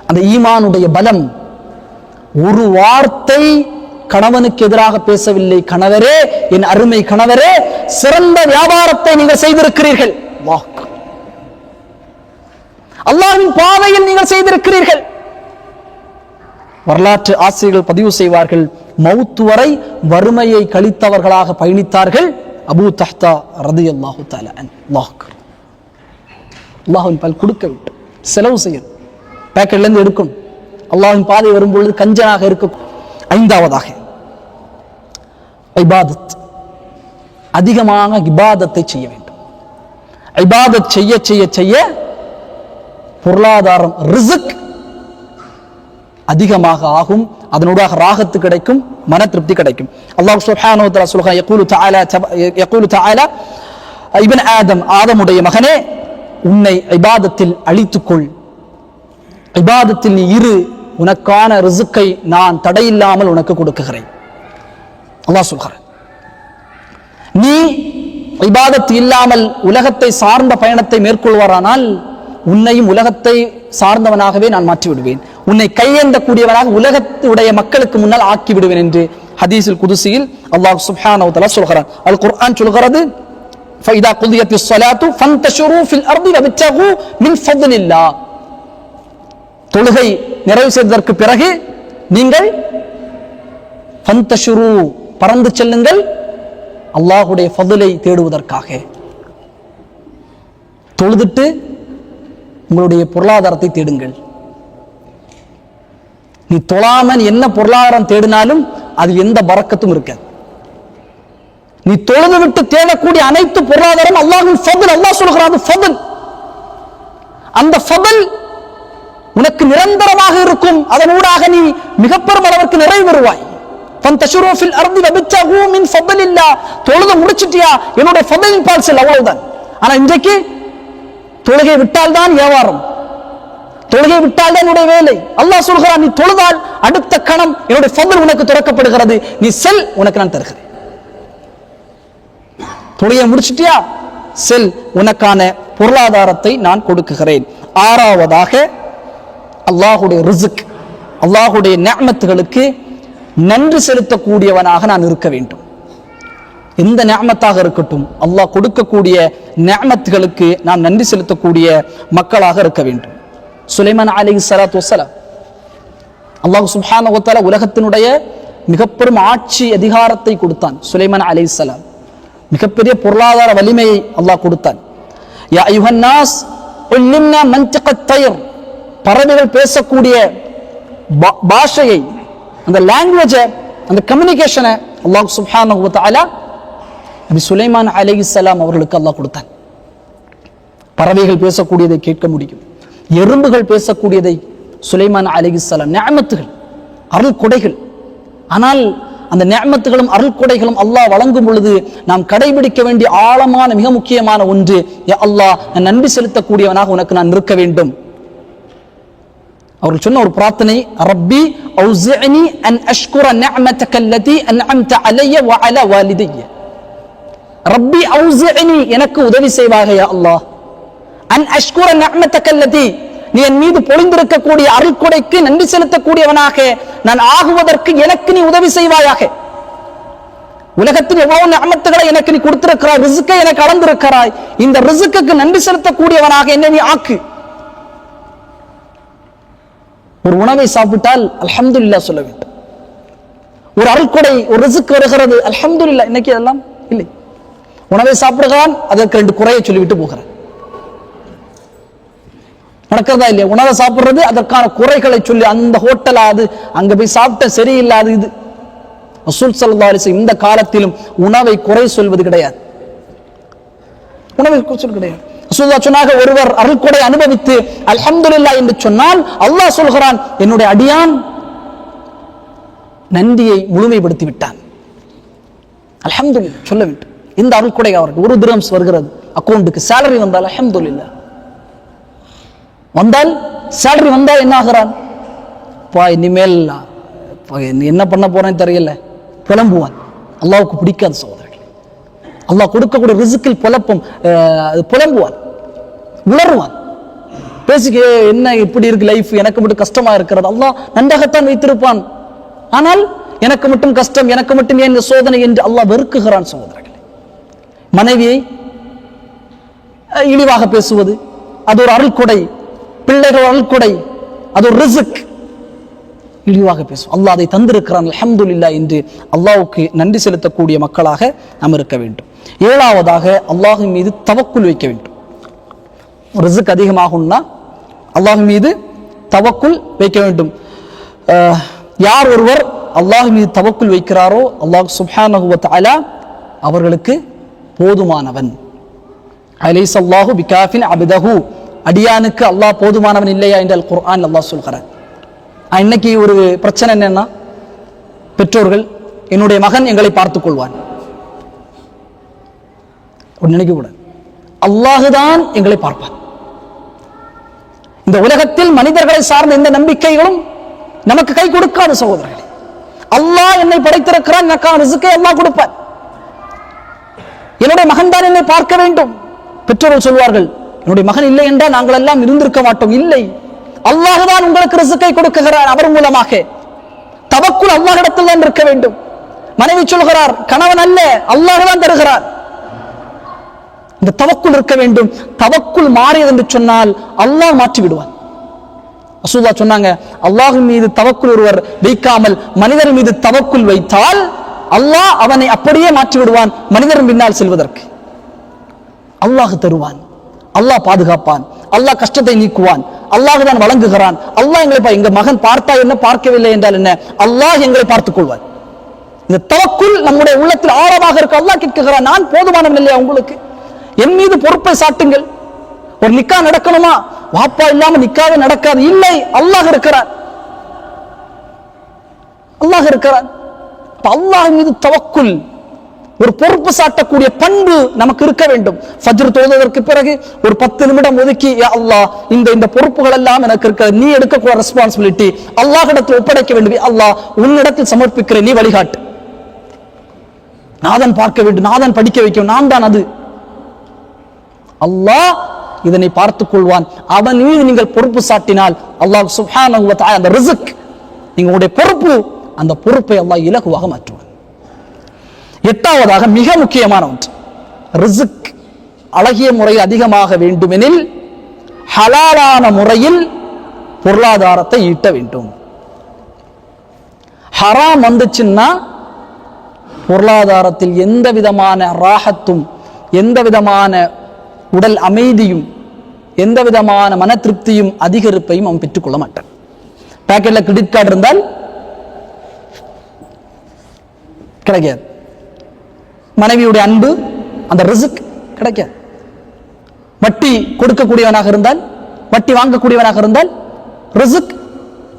அந்த ஈமானுடைய பலம். ஒரு வார்த்தை கணவனுக்கு எதிராக பேசவில்லை. கணவரே, என் அருமை கணவரே, சிறந்த வியாபாரத்தை நீங்கள் செய்திருக்கிறீர்கள், வாக்கு அல்லாஹ்வின் பாதையில் நீங்கள் செய்திருக்கிறீர்கள். வரலாற்று ஆசிரியர்கள் பதிவு செய்வார்கள், மௌத் வரை வறுமையை கழித்தவர்களாக பயணித்தார்கள் அபூ தஹ்தா ரலியல்லாஹு தஆலா அன்ஹு. அல்லாஹ்வின் பால் கொடுக்க விட்டு செலவு செய்யணும், பேக்கெட்ல இருந்து எடுக்கணும், அல்லாஹ்வின் பாதை வரும்பொழுது கஞ்சனாக இருக்கும். 5வதாக இபாதத், அதிகமாக இபாதத்தை செய்ய வேண்டும். இபாதத் செய்ய செய்ய செய்ய பொருளாதாரம், ரிஸ்க் அதிகமாக ஆகும், அதனூடாக ராகத்து கிடைக்கும், மன திருப்தி கிடைக்கும். அல்லாஹ் சுப்ஹானஹு வ தஆலா சொல்கிறான், யகூலு தஆலா, இப்னு ஆதம், ஆதமுடைய மகனே, உன்னை இபாதத்தில் அழித்துக்கொள், இபாதத்தில் நீ இரு, உனக்கான ரிஸ்கை நான் தடையில்லாமல் உனக்கு கொடுக்குகிறேன். அல்லாஹ் சொல்கிறான், நீ இபாதத் இல்லாமல் உலகத்தை சார்ந்த பயணத்தை மேற்கொள்வாரானால் உன்னையும் உலகத்தை சார்ந்தவனாகவே நான் மாற்றி விடுவேன், உன்னை கையேந்தக்கூடியவனாக உலகத்துடைய மக்களுக்கு முன்னால் ஆக்கி விடுவேன் என்று ஹதீஸில் குதுசியில் அல்லாஹ் சுப்ஹானஹு வ தஆலா சொல்கிறான். அல் குர்ஆன் சொல்கிறது, فإذا قضيت الصلاة فانتشروا في الأرض وابتغوا من فضل الله. தொழுகை நிறைவு செய்ததற்கு பிறகு நீங்கள் ஃபந்தஷுரு பறந்து செல்லுங்கள் அல்லாஹ்வுடைய ஃபضலை தேடுவதற்காக. தொழுதுட்டு உங்களுடைய பொருளாதாரத்தை தேடுங்கள். நீ தொழாம என்ன பொருளாதாரம் தேடினாலும் அது எந்த பரக்கத்தும் இருக்காது. நீ தொழுது விட்டு தேடக்கூடிய அனைத்து பொருளாதாரம் அல்லாஹ்வின் ஃபضல். அல்லாஹ் சொல்கிறான் ஃபضல். அந்த ஃபضல் உனக்கு நிரந்தரமாக இருக்கும். அதனூடாக நீ மிக பெரும் அளவுக்கு நிறைவேறுவாய். ஃபந்தஷுரு ஃபில் அர்தி வபித்தகு மின் ஃபضலில்லாஹ். தொழுது முடிச்சிட்டியா, என்னோட ஃபضலின் பால் செல், அவ்வளவுதான். ஆனா இன்றைக்கு தொழுகை விட்டால் தான் வியாபாரம், தொழுகை விட்டால் தான் என்னுடைய வேலை. அல்லாஹ் சொல்கிறான் நீ தொழுதால் அடுத்த கணம் என்னுடைய ஃபضல் உனக்கு திறக்கப்படுகிறது, நீ செல், உனக்கு நான் தருகிறேன். தொழுகை முடிச்சிட்டியா, செல், உனக்கான பொருளாதாரத்தை நான் கொடுக்குகிறேன். ஆறாவதாக அல்லாஹ்வுடைய ரிஸ்க், அல்லாஹ்வுடைய நிஅமத்துகளுக்கு நன்றி செலுத்தக்கூடியவனாக நான் இருக்க வேண்டும். எந்த நிஅமத்தாக இருக்கட்டும், அல்லாஹ் கொடுக்கக்கூடிய நிஅமத்துகளுக்கு நாம் நன்றி செலுத்தக்கூடிய மக்களாக இருக்க வேண்டும். சுலைமான் அலைஹிஸ்ஸலாத்து வஸ்ஸலாம், அல்லாஹ் சுப்ஹானஹு வ தஆலா உலகத்தினுடைய மிகப்பெரும் ஆட்சி அதிகாரத்தை கொடுத்தான். சுலைமான் அலைஹிஸ்ஸலாம் மிகப்பெரிய பொருளாதார வலிமையை அல்லாஹ் கொடுத்தான். யா அய்யுஹன் நாஸ் உல்லிம்னா மன்திகத் தய்ர், பறவைகள் பேசக்கூடிய பாஷையை, அந்த லாங்குவேஜை, அந்த கம்யூனிகேஷனை அல்லாஹ் சுப்ஹானஹு வ தஆலா நபி சுலைமான் அலைஹிஸ்ஸலாம் அவர்களுக்கு அல்லாஹ் கொடுத்தான். பறவைகள் பேசக்கூடியதை கேட்க முடியும், எறும்புகள் பேசக்கூடியதை சுலைமான் அலைஹிஸ்ஸலாம். நிஅமத்துகள், அருள் கொடைகள். ஆனால் அந்த நிஅமத்துகளும் அருள் கொடைகளும் அல்லாஹ் வழங்கும் பொழுது நாம் கடைபிடிக்க வேண்டிய ஆழமான மிக முக்கியமான ஒன்று, யா அல்லாஹ் நான் நன்றி செலுத்தக்கூடியவனாக உனக்கு நான் இருக்க வேண்டும். அவர்கள் சொன்ன ஒரு பிரார்த்தனை, ரப்பி அவ்ஸிஅனி அன் அஷ்குர நிஅமதக அல்லதி அன்அம்த அலைய வ அலா வாலிதைய. ரப்பி அவ்ஸிஅனி, எனக்கு உதவி செய்வாயாக யா அல்லாஹ், அன் அஷ்குர நிஅமதக அல்லதி, நீ என் மீது பொழிந்திருக்கக்கூடிய அருள் கொடைக்கு நன்றி செலுத்தக்கூடியவனாக நான் ஆகுவதற்கு எனக்கு நீ உதவி செய்வாயாக. உலகத்தில் எவ்வளவு நிஅமத்துகளை எனக்கு நீ கொடுத்திருக்கிறாய், ரிஸ்கை எனக்கு அளந்திருக்கிறாய், இந்த ரிஸ்குக்கு நன்றி செலுத்தக்கூடியவனாக என்னை நீ ஆக்கு. ஒரு உணவை சாப்பிட்டால் அல்ஹம்துலில்லாஹ் சொல்ல வேண்டும். ஒரு அருள்கொடை, ஒரு ரிஸ்க் வருகிறது, அல்ஹம்துலில்லாஹ். இன்னைக்கு அதெல்லாம் இல்லை. உணவை சாப்பிடுகிறான், அதற்கு 2 குறையை சொல்லிவிட்டு போகிறான். நடக்கிறதா இல்லையா? உணவை சாப்பிடுறது, அதற்கான குறைகளை சொல்லி, அந்த ஹோட்டலா அது, அங்க போய் சாப்பிட்ட சரியில்லாது இது. ரசூல் ஸல்லல்லாஹு அலைஹி வஸல்லம் இந்த காலத்திலும் உணவை குறை சொல்வது கிடையாது. உணவை குறை சொல்வது கிடையாது. ரசூலுல்லாஹ் சொன்னாங்க, ஒருவர் அருள்கொடை அனுபவித்து அல்ஹம்துலில்லாஹ் என்று சொன்னால் அல்லாஹ் சொல்கிறான், என்னுடைய அடியான் நன்றியை முழுமைப்படுத்தி விட்டான். அல்ஹம்துலில்லாஹ் சொல்ல வேண்டும். இந்த அருள்கொடை அவருக்கு 1 திரம்ஸ் வருகிறது அக்கௌண்ட்டுக்கு, சேலரி வந்தால் அல்ஹம்துலில்லாஹ். வந்தால் சேலரி வந்தால் என்ன ஆகிறான், இனிமேல் என்ன பண்ண போறேன்னு தெரியல, புலம்புவான். அல்லாஹ்வுக்கு பிடிக்காத சகோதரர்கள். அல்லாஹ் கொடுக்கக்கூடிய ரிஸ்கில் புலம்புவான், உளறுவான், பேசிக்க என்ன இப்படி இருக்கு லைஃப், எனக்கு மட்டும் கஷ்டமா இருக்கிறது. அல்லாஹ் நன்றாகத்தான் வைத்திருப்பான், ஆனால் எனக்கு மட்டும் கஷ்டம், எனக்கு மட்டும் ஏன் இந்த சோதனை என்று அல்லாஹ் வெறுக்குகிறான் சகோதரர்களே. மனைவியை இழிவாக பேசுவது அது ஒரு அருள்கொடை, பிள்ளைகள் அருள்கொடை, அது ஒரு ரிஸ்க். இழிவாக பேசும், அல்லாஹ் அதை தந்திருக்கிறான் அல்ஹம்துலில்லாஹ் என்று அல்லாஹ்வுக்கு நன்றி செலுத்தக்கூடிய மக்களாக நாம் இருக்க வேண்டும். 7ஆவதாக அல்லாஹ்வின் மீது தவக்குல் வைக்க வேண்டும். ரிஸ்க் அதிகமாகும்னா அல்லாஹ்வின் மீது தவக்குல் வைக்க வேண்டும். யார் ஒருவர் அல்லாஹ் மீது தவக்குல் வைக்கிறாரோ அல்லாஹ் சுப்ஹானஹு வ தஆலா அவர்களுக்கு போதுமானவன். அலைஸல்லாஹு பிகாஃபின் அப்தஹு, அடியானுக்கு அல்லாஹ் போதுமானவன் இல்லையா என்று அல் குர்ஆன் அல்லாஹ் சொல்கிறார். இன்னைக்கு ஒரு பிரச்சனை என்னன்னா, பெற்றோர்கள் என்னுடைய மகன் எங்களை பார்த்துக் கொள்வான் நினைக்க கூட, அல்லாஹுதான் எங்களை பார்ப்பான். இந்த உலகத்தில் மனிதர்களை சார்ந்த எந்த நம்பிக்கைகளும் நமக்கு கை கொடுக்காத சகோதரர்களே. அல்லாஹ் என்னை படைத்திருக்கிறான், எனக்கான ரிஸ்கை அல்லாஹ் கொடுப்பான். என்னுடைய மகன் தான் என்னை பார்க்க வேண்டும். பெற்றோர்கள் சொல்வார்கள், என்னுடைய மகன் இல்லை என்றால் நாங்கள் எல்லாம் இருந்திருக்க மாட்டோம். இல்லை, அல்லாஹ்தான் உங்களுக்கு ரிஸ்கை கொடுக்குகிறார். அவர் மூலமாக தவக்குல் அல்லாஹ்விடத்தில் தான் இருக்க வேண்டும். மனைவி சொல்கிறார், கணவன் அல்ல, அல்லாஹ்தான் தருகிறார். இந்த தவக்குல் இருக்க வேண்டும். தவக்குல் மாறியது என்று சொன்னால் அல்லாஹ் மாற்றி விடுவான். ரசூலுல்லாஹ் சொன்னாங்க, அல்லாஹ்வின் மீது தவக்குல் ஒருவர் வைக்காமல் மனிதர் மீது தவக்குல் வைத்தால் அல்லாஹ் அவனை அப்படியே மாற்றி விடுவான் மனிதரின் பின்னால் செல்வதற்கு. அல்லாஹ் தருவான், அல்லாஹ் பாதுகாப்பான், அல்லாஹ் கஷ்டத்தை நீக்குவான், அல்லாஹ் தான் வழங்குகிறான். அல்லாஹ் எங்களை எங்க மகன் பார்த்தா என்ன பார்க்கவில்லை என்றால் என்ன, அல்லாஹ் எங்களை பார்த்துக் கொள்வான். இந்த தவக்குல் நம்முடைய உள்ளத்தில் ஆழமாக இருக்கு. அல்லாஹ் கேட்கிறான், நான் போதுமானவன் இல்லையா உங்களுக்கு? என் மீது பொறுப்பை சாட்டுங்கள். ஒரு நிக்கா நடக்கணுமா, வாப்பா இல்லாம நிக்காவே நடக்காது. இல்லை, அல்லாஹ் இருக்கிறான், அல்லாஹ் இருக்கிறான். அல்லாஹ் மீது தவக்குல், ஒரு பொறுப்பு சாட்டக்கூடிய பண்பு நமக்கு இருக்க வேண்டும். ஃபஜ்ர் தொழுவதற்கு பிறகு ஒரு 10 நிமிடம் ஒதுக்கி, யா அல்லாஹ் இந்த பொறுப்புகள் எல்லாம் எனக்கு இருக்க, நீ எடுக்கக்கூடிய ரெஸ்பான்சிபிலிட்டி அல்லாஹ்விடத்தில் ஒப்படைக்க வேண்டும். அல்லாஹ் உன்னிடத்தில் சமர்ப்பிக்கிறேன், நீ வழிகாட்டு. நாதன் பார்க்க வேண்டும், நாதன் படிக்க வைக்கும், நான் தான் அது. அல்லாஹ் இதனை பார்த்துக் கொள்வான். அவன் மீது நீங்கள் பொறுப்பு சாட்டினால் அல்லாஹ் சுப்ஹானஹு வ தஆலா அந்த ரிஸ்க், நீங்களுடைய பொறுப்பு, அந்த பொறுப்பை அல்லாஹ் இலகுவாக மாற்றுவான். எட்டாவதாக மிக முக்கியமான ஒன்று, ரிஸ்க் அழகிய முறையில் அதிகமாக வேண்டுமெனில் ஹலாலான முறையில் பொருளாதாரத்தை ஈட்ட வேண்டும். ஹராம் வந்துச்சுன்னா பொருளாதாரத்தில் எந்த விதமான ராஹத்தும், எந்த விதமான உடல் அமைதியும், எந்த விதமான மன திருப்தியும் அதிகரிப்பையும் அவன் பெற்றுக்கொள்ள மாட்டான். பாக்கெட்ல கிரெடிட் கார்டு இருந்தால் கிடைக்காது. மனைவியுடைய அன்பு, அந்த ரிஸ்க் கிடைக்காது. வட்டி கொடுக்கக்கூடியவனாக இருந்தால், வட்டி வாங்கக்கூடியவனாக இருந்தால் ரிஸ்க்,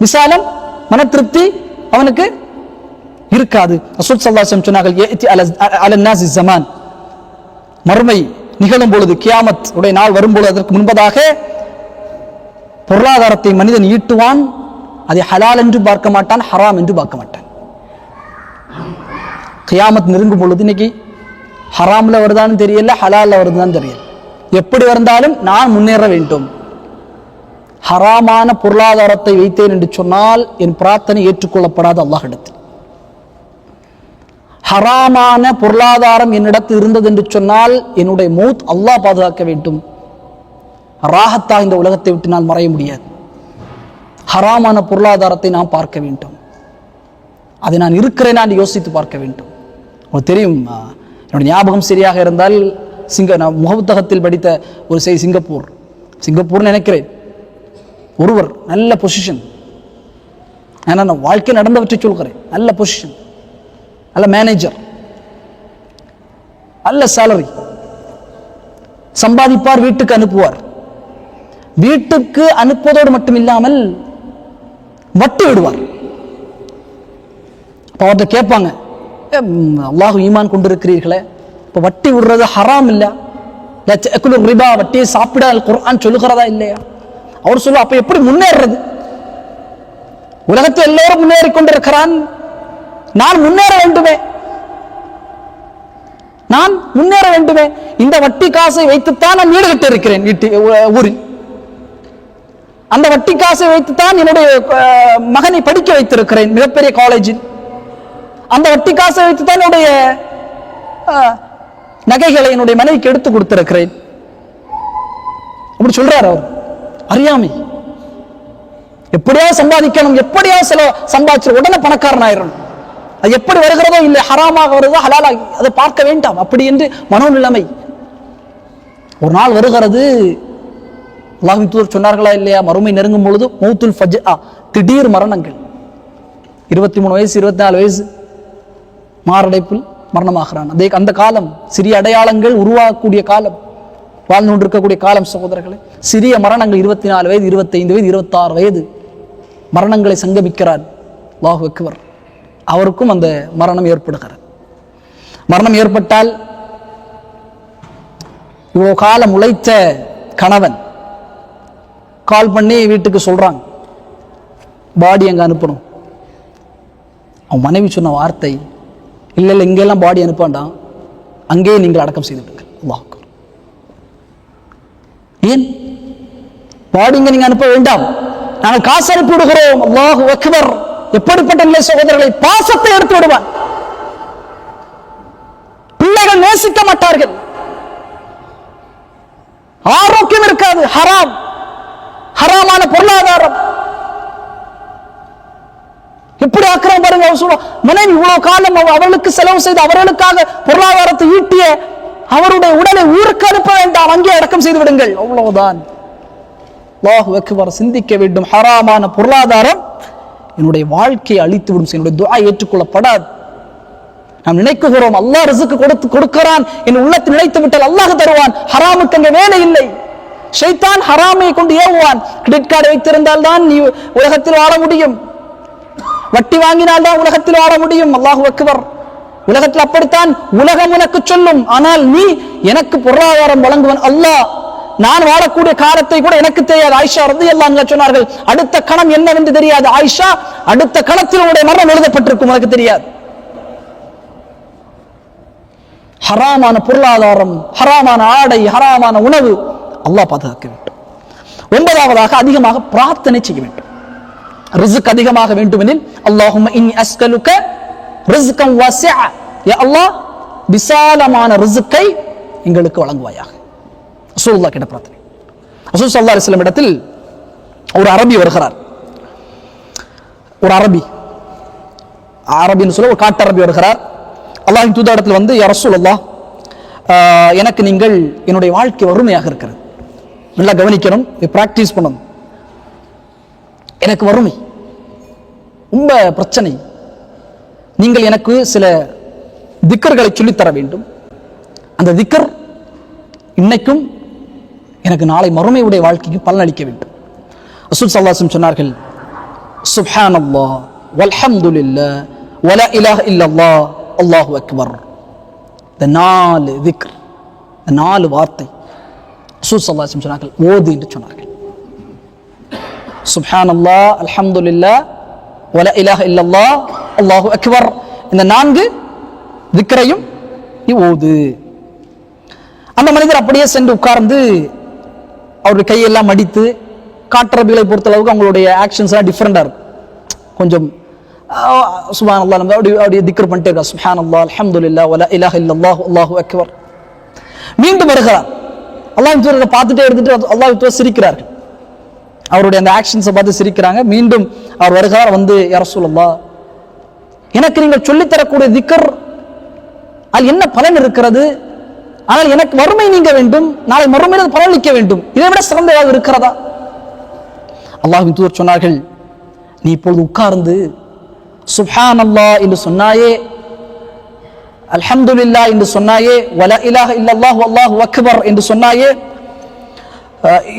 விசாலம், மன திருப்தி அவனுக்கு இருக்காது. ரசூல் ஸல்லல்லாஹு அலைஹி வஸல்லம் சொன்னார்கள், யஅதி அலன் நாஸி ஸமான், மறுமை நிகழும் பொழுது, கியாமத் உடைய நாள் வரும்பொழுது, அதற்கு முன்பதாக பொருளாதாரத்தை மனிதன் ஈட்டுவான். அதை ஹலால் என்று பார்க்க மாட்டான், ஹராம் என்று பார்க்க மாட்டான். கியாமத் நெருங்கும் பொழுது இன்னைக்கு ஹராம்ல வருதான்னு தெரியல, ஹலால்ல வருதுன்னு தெரியல. எப்படி வந்தாலும் நான் முன்னேற வேண்டும். ஹராமான பொருளாதாரத்தை வைத்தேன் என்று சொன்னால் என் பிரார்த்தனை ஏற்றுக்கொள்ளப்படாத அல்லாஹ்விடத்தில். ஹராமான பொருளாதாரம் என்னிடத்தில் இருந்தது என்று சொன்னால் என்னுடைய மௌத் அல்லாஹ் பாதுகாக்க வேண்டும். ராஹத்தா இந்த உலகத்தை விட்டு நான் மறைய முடியாது. ஹராமான பொருளாதாரத்தை நான் பார்க்க வேண்டும். அதை நான் இருக்கிறேன் என்று யோசித்து பார்க்க வேண்டும். உங்களுக்கு தெரியும், என்னுடைய ஞாபகம் சரியாக இருந்தால் நான் முகப்புத்தகத்தில் படித்த ஒரு செய்தி, சிங்கப்பூர்னு நினைக்கிறேன். ஒருவர் நல்ல பொசிஷன், நான் வாழ்க்கை நடந்தவற்றை சொல்கிறேன், நல்ல பொசிஷன், நல்ல மேனேஜர், நல்ல சேலரி, சம்பாதிப்பார், வீட்டுக்கு அனுப்புவார். வீட்டுக்கு அனுப்புவதோடு மட்டும் இல்லாமல் வட்டி விடுவார். அவர்கிட்ட கேட்பாங்க, அல்லாஹ் ஈமான் கொண்டிருக்கிறீர்களே, இப்ப வட்டி விடுறது ஹராம் இல்ல, ரிபா, வட்டியை சாப்பிட குர்ஆன் சொல்லுகிறதா இல்லையா? அவர் சொல்லுவா, அப்ப எப்படி முன்னேறது? உலகத்தில் எல்லோரும் முன்னேறி கொண்டிருக்கிறான், நான் முன்னேற வேண்டுமே, நான் முன்னேற வேண்டுமே. இந்த வட்டி காசை வைத்துத்தான் நான் வீடு கட்டி இருக்கிறேன் ஊரில். அந்த வட்டி காசை வைத்துத்தான் என்னுடைய மகனை படிக்க வைத்திருக்கிறேன் மிகப்பெரிய காலேஜில். அந்த வட்டி காசை வைத்துத்தான் என்னுடைய நகைகளை என்னுடைய மனைவிக்கு எடுத்து கொடுத்திருக்கிறேன். அப்படி சொல்றார் அவர். அறியாமை, எப்படியாவது சம்பாதிக்கணும், எப்படியாவது சம்பாதிச்சு உடனே பணக்காரன் ஆயிரணும். அது எப்படி வருகிறதோ இல்லை, ஹராமாக வருதோ ஹலாலாகி அதை பார்க்க வேண்டாம், அப்படி என்று மனோநிலைமை. ஒரு நாள் வருகிறது, அல்லாஹ்வின் தூதர் சொன்னார்களா இல்லையா, மறுமை நெருங்கும் பொழுது மௌத்துல் ஃபஜ்ஆ, திடீர் மரணங்கள். 23 வயசு 24 வயசு மாரடைப்பில் மரணமாகிறான். அந்த காலம் சிறிய அடையாளங்கள் உருவாகக்கூடிய காலம், வாழ்ந்து கொண்டிருக்கக்கூடிய காலம் சகோதரர்களே. சிறிய மரணங்கள், 24 வயது, 25 வயது, 26 வயது மரணங்களை சங்கமிக்கிறார். அல்லாஹு அக்பர். அவருக்கும் அந்த மரணம் ஏற்படுகிறது. மரணம் ஏற்பட்டால் இவ்வளவு காலம் உழைத்த கணவன் கால் பண்ணி வீட்டுக்கு சொல்றாங்க, பாடி அங்க அனுப்பணும். அவன் மனைவி சொன்ன வார்த்தை, இல்லை இல்லை, இங்கெல்லாம் பாடி அனுப்பாண்டாம், அங்கேயே நீங்கள் அடக்கம் செய்துவிடுங்க. அல்லாஹ் அக்பர். ஏன் பாடி இங்க நீங்க அனுப்ப வேண்டாம், நாங்கள் காசு அனுப்பி விடுகிறோம். அல்லாஹு அக்பர். எப்படிப்பட்ட நிலை சகோதரர்களை, பாசத்தை எடுத்து விடுவான். பிள்ளைகள் நேசிக்க மாட்டார்கள், ஆரோக்கியம் இருக்காது. ஹராம், ஹராமான பொருளாதாரம், இப்படி ஆக்கிரம் பாருங்க. அவர் சொல்ல மனைவி இவ்வளவு காலம் அவர்களுக்கு செலவு செய்து அவர்களுக்காக பொருளாதாரத்தை ஈட்டிய அவருடைய உடலை ஊருக்கு அனுப்ப வேண்டாம், அங்கே அடக்கம் செய்து விடுங்கள், அவ்வளவுதான். அல்லாஹு அக்பர். சிந்திக்க வேண்டும். ஹராமான பொருளாதாரம் என்னுடைய வாழ்க்கையை அழித்து விடும், என்னுடைய துஆ ஏற்றுக்கொள்ளப்படாது. நாம் நினைக்குகிறோம் அல்லாஹ் ரிஸ்க் கொடுக்கிறான், என் உள்ளத்தில் நினைத்து விட்டால் அல்லாஹ் தருவான். ஹராமுக்கு அங்கே வேலை இல்லை. ஷைத்தான் ஹராமை கொண்டு ஏவுவான். கிரெடிட் கார்டு வைத்திருந்தால் தான் நீ உலகத்தில் வாழ முடியும், வட்டி வாங்கினால் தான் உலகத்தில் வாழ முடியும். அல்லாஹு அக்பர். உலகத்தில் அப்படித்தான் உலகம் உனக்கு சொல்லும். ஆனால் நீ எனக்கு பொருளாதாரம் வழங்குவன் அல்லாஹ். நான் வாழக்கூடிய காலத்தை கூட எனக்கு தெரியாது. ஆயிஷா ரலியல்லாஹு அன்ஹா சொன்னார்கள், அடுத்த கணம் என்னவென்று தெரியாது. ஆயிஷா, அடுத்த கணத்தில் உன்னுடைய மரணம் எழுதப்பட்டிருக்கும், உனக்கு தெரியாது. ஹராமான பொருளாதாரம், ஹராமான ஆடை, ஹராமான உணவு அல்லாஹ் பாதுகாக்க வேண்டும். 9வதாக அதிகமாக பிரார்த்தனை செய்ய வேண்டும். ரிஸ்க் அதிகமாக வேண்டுமெனில் அல்லாஹும்ம இன்னி அஸ்கலுக ரிஸ்கன் வாசிஅ, யா அல்லாஹ் விசாலமான ரிஸ்கை எங்களுக்கு வழங்குவாயாக. ரசூலுல்லாஹ் கிட்ட பிரார்த்தனை. ரசூல் ஸல்லல்லாஹு அலைஹி வஸல்லம் இடத்தில் ஒரு அரபி வருகிறார். ஒரு அரபின்னு சொல்ல ஒரு காட்டு அரபி வருகிறார். அல்லாஹ்வின் தூதரிடத்தில் வந்து, யா ரசூலல்லாஹ், எனக்கு நீங்கள் என்னுடைய வாழ்க்கை வறுமையாக இருக்கிறது, நல்லா கவனிக்கணும், பிராக்டிஸ் பண்ணணும், எனக்கு வறுமை ரொம்ப பிரச்சனை, நீங்கள் எனக்கு சில திக்கர்களை சொல்லித்தர வேண்டும். அந்த திக்கர் இன்னைக்கும் எனக்கு நாளை மறுமையுடைய வாழ்க்கைக்கு பலனளிக்க வேண்டும். ரசூல் ஸல்லல்லாஹு அலைஹி வஸல்லம் சொன்னார்கள், சுப்ஹானல்லாஹ் வல்ஹம்துலில்லாஹ் வலா இலாஹ இல்லல்லாஹ் அல்லாஹு அக்பர். இந்த 4 திக்ர், இந்த 4 வார்த்தை ரசூல் ஸல்லல்லாஹு அலைஹி வஸல்லம் சொன்னார்கள், ஓது என்று சொன்னார்கள். சுப்ஹானல்லாஹ், அல்ஹம்துலில்லாஹ், வலா இலாஹ இல்லல்லாஹ், அல்லாஹு அக்பர். இந்த 4 திக்ரையும் நீ ஓது. அந்த மனிதர் அப்படியே சென்று உட்கார்ந்து அவருடைய கையெல்லாம் மடித்து, காட்டரபிகளை பொறுத்தளவுக்கு அவங்களுடைய ஆக்ஷன்ஸ் எல்லாம் டிஃப்ரெண்டா இருக்கும். கொஞ்சம் சுப்ஹானல்லாஹ் நம்ம அப்படியே திக்ர் பண்ணிட்டே இருக்கா, சுப்ஹானல்லாஹ், அல்ஹம்துலில்லாஹ், வலா இலாஹ இல்லல்லாஹ், அல்லாஹு அக்பர். மீண்டும் வருகிறார். அல்லாஹ்வின் தூதரை பார்த்துட்டே இருந்துட்டு அல்லாஹ்வின் தூதர் சிரிக்கிறார்கள். அவருடைய அந்த ஆக்ஷன்ஸை பார்த்து சிரிக்கிறாங்க. மீண்டும் அவர் வருகிறார். வந்து, யா ரசூலல்லாஹ், எனக்கு நீங்கள் சொல்லித்தரக்கூடிய திக்ர் அது என்ன பலன் இருக்கிறது? ஆனால் எனக்கு வறுமை நீங்க வேண்டும், நாளை மறுமையில் பலனளிக்க வேண்டும், இதை விட சிறந்த ஏதாவது இருக்கிறதா? அல்லாஹ்வின் தூதர் சொன்னார்கள், நீ இப்பொழுது உட்கார்ந்து சுப்ஹானல்லாஹ் என்று சொன்னாயே, அல்ஹம்துலில்லாஹ் என்று சொன்னாயே, வலா இலாஹ இல்லல்லாஹு அல்லாஹு அக்பர் என்று சொன்னாயே,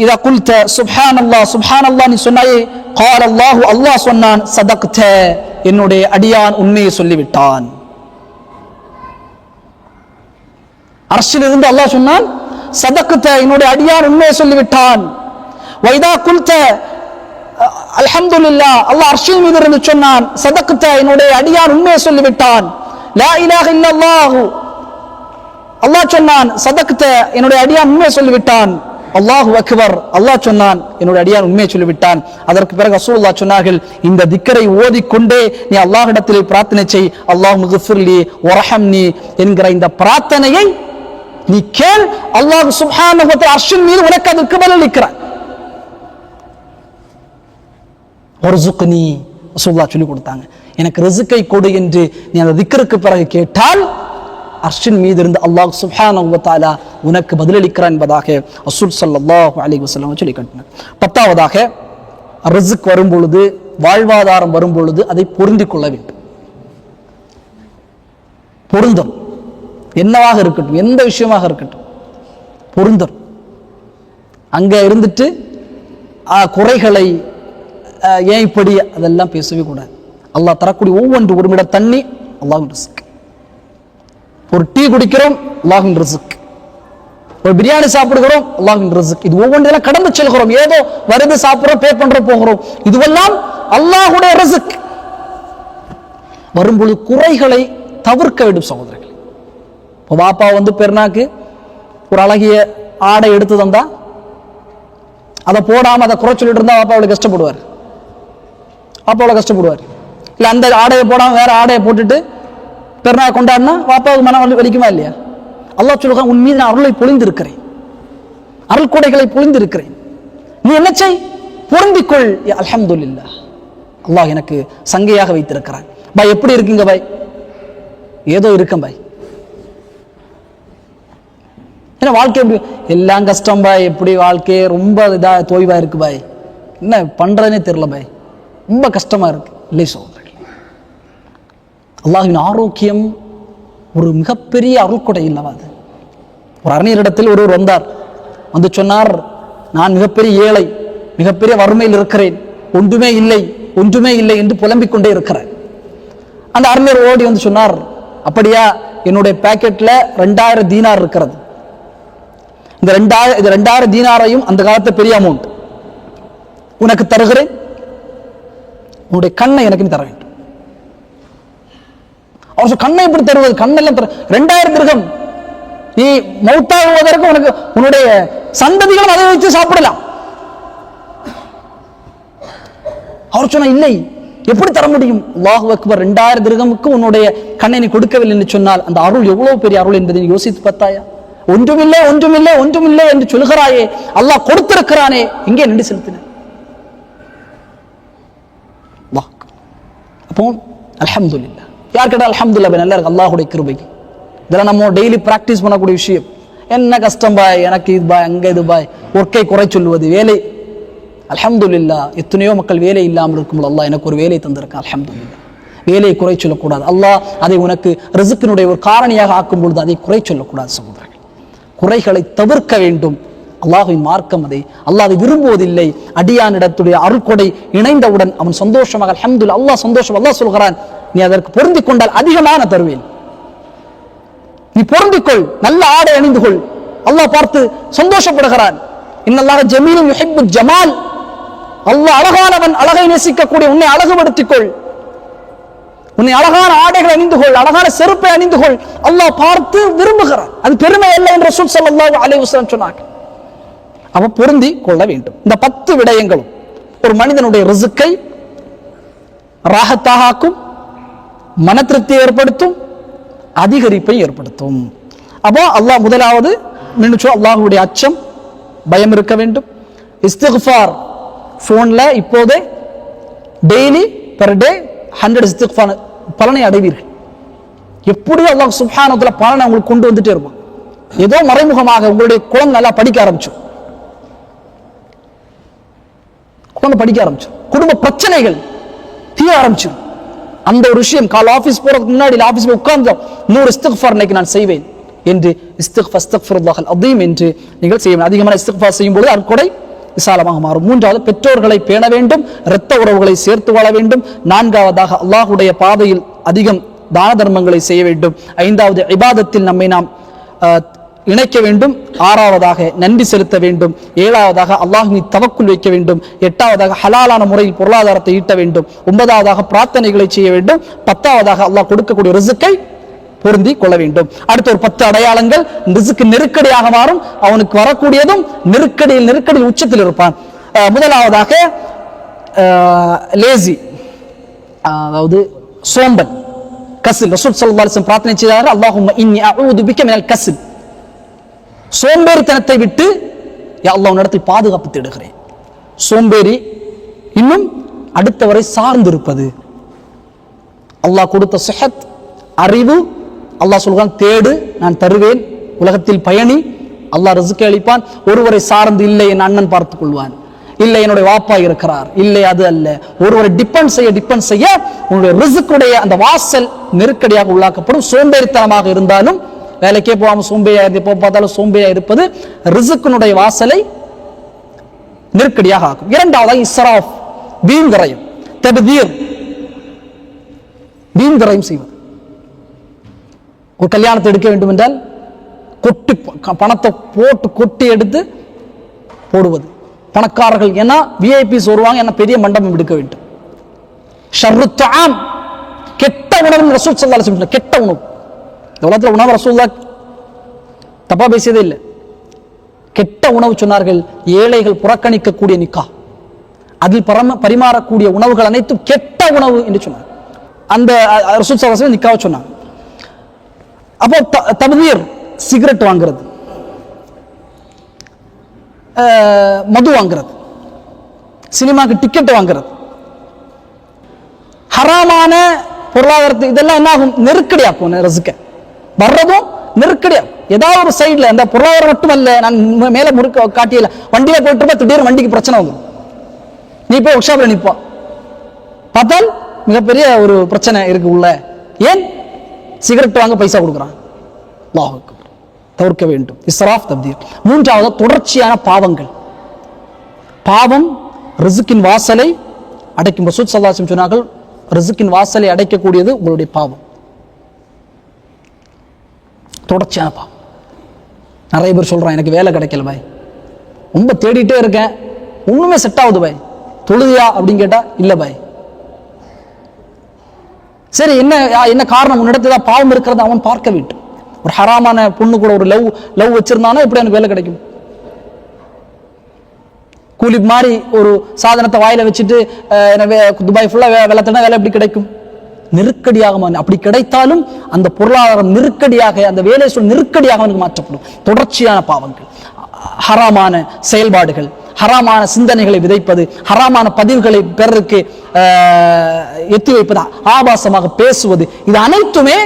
இதா குல்த சுப்ஹானல்லாஹ் சுப்ஹானல்லாஹ் நீ சொன்னாயே, قال الله அல்லாஹ் சொன்னான், சதக்த, என்னுடைய அடியான் உண்மையை சொல்லிவிட்டான். அர்ஷிலிருந்து அல்லாஹ் சொன்னான், சதக்த, என்னுடைய அடியான் உண்மையை சொல்லிவிட்டான். வைதா குல்த அல்ஹம்துலில்லாஹ், அல்லாஹ் அர்ஷின் மீது இருந்து சொன்னான், சதக்த, என்னுடைய அடியான் உண்மையை சொல்லிவிட்டான். லா இலாஹ இல்லல்லாஹ், அல்லாஹ் சொன்னான், சதக்த, என்னுடைய அடியான் உண்மையை சொல்லிவிட்டான். அல்லாஹு அக்பர், அல்லாஹ் சொன்னான், என்னுடைய அடியான் உண்மையை சொல்லிவிட்டான். அதற்கு பிறகு ரசூலுல்லாஹ் சொன்னார்கள், இந்த திக்கரை ஓதிக்கொண்டே நீ அல்லாஹ்விடத்திலே பிரார்த்தனை செய், அல்லாஹும்ம கிஃபிர்லி வர்ஹம்னி என்கிற இந்த பிரார்த்தனையை நீ கேள். அல்லாஹ் சுப்ஹானஹு வ தஆலா அர்ஷின் மீது உனக்கு அதற்கு பதிலளிக்கிறான். வர்ஸுக்னி, ரசூலுல்லாஹ் சொல்லி கொடுத்தாங்க, எனக்கு ரிஸ்கை கொடு என்று நீ அந்த திக்ருக்கு பிறகு கேட்டால் அர்ஷின் மீது இருந்து அல்லாஹ் சுப்ஹானஹு வ தஆலா உனக்கு பதிலளிக்கிறான் என்பதாக ரசூல் ஸல்லல்லாஹு அலைஹி வஸல்லம் சொல்லி காட்டினார். 10வதாக ரிஸ்க் வரும் பொழுது, வாழ்வாதாரம் வரும் பொழுது அதை பொருந்திக் கொள்ள வேண்டும். பொருந்தம் என்னவாக இருக்கட்டும், எந்த விஷயமாக இருக்கட்டும், பொருந்தம். அங்க இருந்துட்டு குறைகளை ஏன் இப்படி அதெல்லாம் பேசவே கூடாது. அல்லாஹ் தரக்கூடிய ஒவ்வொன்று, ஒரு மிட தண்ணி அல்லாஹ்வின் ரிஸ்க், ஒரு டீ குடிக்கிறோம் அல்லாஹ்வின் ரிஸ்க், ஒரு பிரியாணி சாப்பிடுகிறோம் அல்லாஹ்வின் ரிஸ்க். இது ஒவ்வொன்றையும் கடந்து செல்கிறோம், ஏதோ வருது சாப்பிடுறோம், பே பண்றோம், போகிறோம், இதுவெல்லாம் அல்லாஹ்வுடைய ரிஸ்க். வரும்பொழுது குறைகளை தவிர்க்க வேண்டும் சகோதரர்கள். இப்போ பாப்பா வந்து பெருநாக்கு ஒரு அழகிய ஆடை எடுத்து தந்தா அதை போடாம அதை குறை சொல்லிட்டு இருந்தா பாப்பா அவ்வளவு கஷ்டப்படுவார். பாப்பா அவ்வளவு கஷ்டப்படுவார். இல்ல அந்த ஆடையை போடாம வேற ஆடையை போட்டுட்டு பெருநாள் கொண்டாடினா பாப்பாவுக்கு மனம் வலிக்குமா இல்லையா? அல்லாஹ் சொல்லுகிறான், உன் மீது நான் அருளை பொழிந்திருக்கிறேன், அருள் கொடைகளை பொழிந்திருக்கிறேன், நீ என்ன செய், பொருந்திக்கொள். அல்ஹம்துலில்லாஹ், அல்லாஹ் எனக்கு சங்கையாக வைத்திருக்கிறான். பாய் எப்படி இருக்கீங்க பாய்? ஏதோ இருக்கேன் பாய். ஏன்னா வாழ்க்கை எப்படி எல்லாம் கஷ்டம் பாய், எப்படி வாழ்க்கை ரொம்ப இதா தோய்வா இருக்கு பாய், என்ன பண்றதுனே தெரியல பாய், ரொம்ப கஷ்டமா இருக்கு. இல்லை சோதரர்கள், அல்லாஹ்வின் ஆரோக்கியம் ஒரு மிகப்பெரிய அருள்கொடை இல்லவா அது. ஒரு அறிஞரிடத்தில் ஒருவர் வந்தார், வந்து சொன்னார், நான் மிகப்பெரிய ஏழை, மிகப்பெரிய வறுமையில் இருக்கிறேன், ஒன்றுமே இல்லை ஒன்றுமே இல்லை என்று புலம்பிக் கொண்டே இருக்கிறேன். அந்த அறிஞர் ஓடி வந்து சொன்னார், அப்படியா, என்னுடைய பாக்கெட்ல 2000 தீனார் இருக்கிறது, இந்த 2000 தீனாரையும் அந்த காலத்து பெரிய அமௌண்ட் உனக்கு தருகிறேன், உன்னுடைய கண்ணை எனக்கு தர வேண்டும். அவர் கண்ணை எப்படி தருவது? கண்ணெல்லாம் 2000 திர்ஹம், நீ மௌத்தாகுவதற்கு உனக்கு உன்னுடைய சந்ததிகளும் அதை வச்சு சாப்பிடலாம். அவர் சொன்ன, இல்லை, எப்படி தர முடியும்? அல்லாஹு அக்பர், 2000 திர்ஹமுக்கு உன்னுடைய கண்ணை நீ கொடுக்கவில்லை என்று சொன்னால் அந்த அருள் எவ்வளவு பெரிய அருள் என்பதை நீ யோசித்து பார்த்தாயா? ஒன்றுமில்லை ஒன்றுமில்லை ஒன்றுமில்லை என்று சொல்கிறாயே, அல்லாஹ் கொடுத்திருக்கிறானே, இங்கே நின்று செலுத்தின. அப்போ அல்ஹம்துலில்லாஹ், யார் கேட்டால் அல்ஹம்துலில்லாஹ், நல்லா இருக்கு அல்லாஹ்வுடைய கிருபை. இதெல்லாம் நம்ம டெய்லி பிராக்டிஸ் பண்ணக்கூடிய விஷயம். என்ன கஷ்டம் பாய், எனக்கு இது பாய், அங்க இது பாய், ஒர்க்கை குறை சொல்லுவது, வேலை. அல்ஹம்துலில்லாஹ், எத்தனையோ மக்கள் வேலை இல்லாமல் இருக்கும், அல்லாஹ் எனக்கு ஒரு வேலை தந்திருக்கான், அல்ஹம்துலில்லாஹ். வேலையை குறை சொல்லக்கூடாது. அல்லாஹ் அதை உனக்கு ரிஸ்கினுடைய ஒரு காரணியாக ஆக்கும் பொழுது அதை குறை சொல்லக்கூடாது. சகோதரர்கள், குறைகளை தவிர்க்க வேண்டும். அல்லாஹ்வின் மார்க்கம் அதை, அல்லாஹ் அதை விரும்புவதில்லை. அடியானிடத்துடைய அருள்கொடை இணைந்தவுடன் அவன் சந்தோஷமாக அல்ஹம்துலில்லாஹ், அல்லாஹ் சந்தோஷம். அல்லாஹ் சொல்கிறான், நீ அதற்கு பொருந்திக் கொண்டால் அதிகமான தருவேன், நீ பொருந்திக்கொள், நல்ல ஆடை அணிந்து கொள். அல்லாஹ் பார்த்து சந்தோஷப்படுகிறான். இன்னல்லாஹ ஜமீலுன் யுஹிப்புல் ஜமால், அல்லாஹ் அழகானவன், அழகை நேசிக்கக்கூடிய, உன்னை அழகுபடுத்திக் கொள், உன்னை அழகான ஆடைகள் அணிந்து கொள், அழகான செருப்பை அணிந்து கொள். அல்லாஹ் பார்த்து விரும்புகிறான். அது பெருமை அல்ல என்று ரசூல் ஸல்லல்லாஹு அலைஹி வஸல்லம் சொன்னாங்க. அவ பொருந்தி கொள்ள வேண்டும். இந்த 10 விடயங்களும் ஒரு மனிதனுடைய ரிஸ்கை ராஹத்தாக ஆக்கும், மன திருப்தியை ஏற்படுத்தும், அதிகரிப்பை ஏற்படுத்தும். அப்போ அல்லாஹ் முதலாவது அல்லாஹ்வுடைய அச்சம், பயம் இருக்க வேண்டும். இஸ்திக்ஃபார், போன்ல இப்போதே டெய்லி பெர் டே 100 இஸ்திக்ஃபார் பலனை அடைவீர்கள். எப்படியோ அல்லாஹ் சுப்ஹானஹு வ தஆலா பலனை உங்களுக்கு கொண்டு வந்துட்டே இருப்பான். ஏதோ மறைமுகமாக உங்களுடைய குழந்தை நல்லா படிக்க ஆரம்பிச்சோம், குழந்தை படிக்க ஆரம்பிச்சோம், குடும்ப பிரச்சனைகள் தீர ஆரம்பிச்சோம். அந்த ஒரு விஷயம், கால் ஆபீஸ் போறதுக்கு முன்னாடி ஆபீஸ்ல உட்கார்ந்தோம், 100 இஸ்திக்ஃபார் இன்னைக்கு நான் செய்வேன் என்று அஸ்தக்ஃபிருல்லாஹல் அஸீம் என்று நீங்கள் செய்ய வேண்டும். அதிகமான இஸ்திக்ஃபார் செய்யும் பொழுது அற்கொடை விசாலமாக மாறும். மூன்றாவது, பெற்றோர்களை பேண வேண்டும், இரத்த உறவுகளை சேர்த்து வாழ வேண்டும். நான்காவதாக, அல்லாஹ்வுடைய பாதையில் அதிகம் தான தர்மங்களை செய்ய வேண்டும். ஐந்தாவது, இபாதத்தில் நம்மை நாம் இணைக்க வேண்டும். ஆறாவதாக, நன்றி செலுத்த வேண்டும். ஏழாவதாக, அல்லாஹ்வை தவக்குல் வைக்க வேண்டும். எட்டாவதாக, ஹலாலான முறையில் பொருளாதாரத்தை ஈட்ட வேண்டும். ஒன்பதாவதாக, பிரார்த்தனைகளை செய்ய வேண்டும். 10ஆவதாக, அல்லாஹ் கொடுக்கக்கூடிய ரிஸ்கை பொருந்தி கொள்ள வேண்டும். அடுத்த ஒரு 10 அடையாளங்கள். ரிஸ்க் நெருக்கடியாக மாறும், அவனுக்கு வரக்கூடியதும் நெருக்கடியில் உச்சத்தில் இருப்பான். முதலாவதாக லேசி, அதாவது சோம்பல், கசில். ரசூல் ஸல்லல்லாஹு அலைஹி வஸல்லம் பிரார்த்தனை செய்தார்கள், அல்லாஹும்ம இன்னி அஊது பிக மினல் கசில், சோம்பேறித்தனத்தை விட்டு யா அல்லாஹ் உன்னிடத்தில் பாதுகாப்பு தேடுகிறேன். சோம்பேறி, இன்னும் அடுத்தவரை சார்ந்திருப்பது. அல்லாஹ் கொடுத்த சிஹத், அறிவு, அல்லாஹ் சொல்கிறான் தேடு நான் தருவேன், உலகத்தில் பயணி, அல்லாஹ் ரிஸ்கை அளிப்பான். ஒருவரை சார்ந்து, இல்லை என் அண்ணன் பார்த்துக் கொள்வான், இல்லை என்னுடைய வாப்பா இருக்கிறார், இல்லை அது அல்ல, ஒருவரை டிபெண்ட் செய்ய உன்னுடைய ரிஸ்குடைய அந்த வாசல் நெருக்கடியாக உள்ளாக்கப்படும். சோம்பேறித்தனமாக இருந்தாலும், வேலைக்கே போகாம சோம்பேறியா எப்போ பார்த்தாலும் சோம்பேறியா இருப்பது ரிஸ்கினுடைய வாசலை நெருக்கடியாக ஆக்கும். இரண்டாவதாக இஸ்ராஃப், வீண் விரயம், தப்தீர், வீண் விரயம் செய்வது. ஒரு கல்யாணத்தை எடுக்க வேண்டும் என்றால் கொட்டி பணத்தை போட்டு கொட்டி எடுத்து போடுவது. பணக்காரர்கள் ஏன்னா விஐபிஸ் வருவாங்க, என்ன பெரிய மண்டபம் எடுக்க வேண்டும். ஷர்ரு தஆம், கெட்ட உணவு ரசூல் ஸல்லல்லாஹு அலைஹி வஸல்லம், கெட்ட உணவு. இந்த உலகத்தில் உணவு ரசூலுல்லாஹ் தப்பா பேசியதே இல்லை. கெட்ட உணவு சொன்னார்கள். ஏழைகள் புறக்கணிக்கக்கூடிய நிக்கா, அதில் பரிமாறக்கூடிய உணவுகள் அனைத்தும் கெட்ட உணவு என்று சொன்னார். அந்த ரசூல் ஸல்லல்லாஹு அலைஹி வஸல்லம் நிக்காவை சொன்னாங்க. அப்போ தப்தீர், சிகரெட் வாங்குறது, மது வாங்குறது, சினிமாக்கு டிக்கெட் வாங்குறது, ஹராமான பொருளாதாரத்தை இதெல்லாம் என்ன ஆகும்? நெருக்கடியாக்கும். ரிஸ்க வர்றதும் நெருக்கடியாகும். ஏதாவது ஒரு சைட்ல அந்த பொருளாதாரம் மட்டும் அல்ல, நான் மேல முறுக்க காட்டியல, வண்டியில போயிட்டு இருப்பா, திடீர்னு வண்டிக்கு பிரச்சனை வந்துடும். நீ போய் ஒர்க் ஷாப்ல நிப்பா, பார்த்தால் மிகப்பெரிய ஒரு பிரச்சனை இருக்கு உள்ள. ஏன்? சிகரெட் வாங்க பைசா கொடுக்குறான். அல்லாஹ் அக்பர். தவிர்க்க வேண்டும். இஸ்ராஃப் தப்தீர். மூன்றாவது தொடர்ச்சியான பாவங்கள். பாவம் ரிஸ்கின் வாசலை அடைக்கும். ரசூல் ஸல்லல்லாஹு அலைஹி வஸல்லம் சொன்னார்கள், ரிஸ்கின் வாசலை அடைக்கக்கூடியது உங்களுடைய பாவம். தொடர்ச்சியான பாவம். நிறைய பேர் சொல்றான், எனக்கு வேலை கிடைக்கல பாய், ரொம்ப தேடிட்டே இருக்கேன், ஒண்ணுமே செட் ஆகுது பாய், தொழுதியா அப்படின்னு கேட்டா இல்ல பாய். சரி, என்ன காரணம்? உன்னிடத்துல பாவம் இருக்கிறது அவன் பார்க்க வேண்டும். ஒரு ஹராமான பொண்ணு கூட ஒரு லவ் வச்சிருந்தானா எப்படி எனக்கு வேலை கிடைக்கும்? கூலி மாதிரி ஒரு சாதனத்தை வாயில வச்சுட்டு துபாய் ஃபுல்லா வெள்ளத்தினா வேலை எப்படி கிடைக்கும்? நெருக்கடியாக. அப்படி கிடைத்தாலும் அந்த பொருளாதாரம் நெருக்கடியாக, அந்த வேலை சொல் நெருக்கடியாக அவனுக்கு மாற்றப்படும். தொடர்ச்சியான பாவங்கள், ஹராமான செயல்பாடுகள், ஹராமான சிந்தனைகளை விதைப்பது, ஹராமான பதிவுகளை பிறருக்கு எத்தி வைப்பது, ஆபாசமாக பேசுவது, இது அனைத்துமே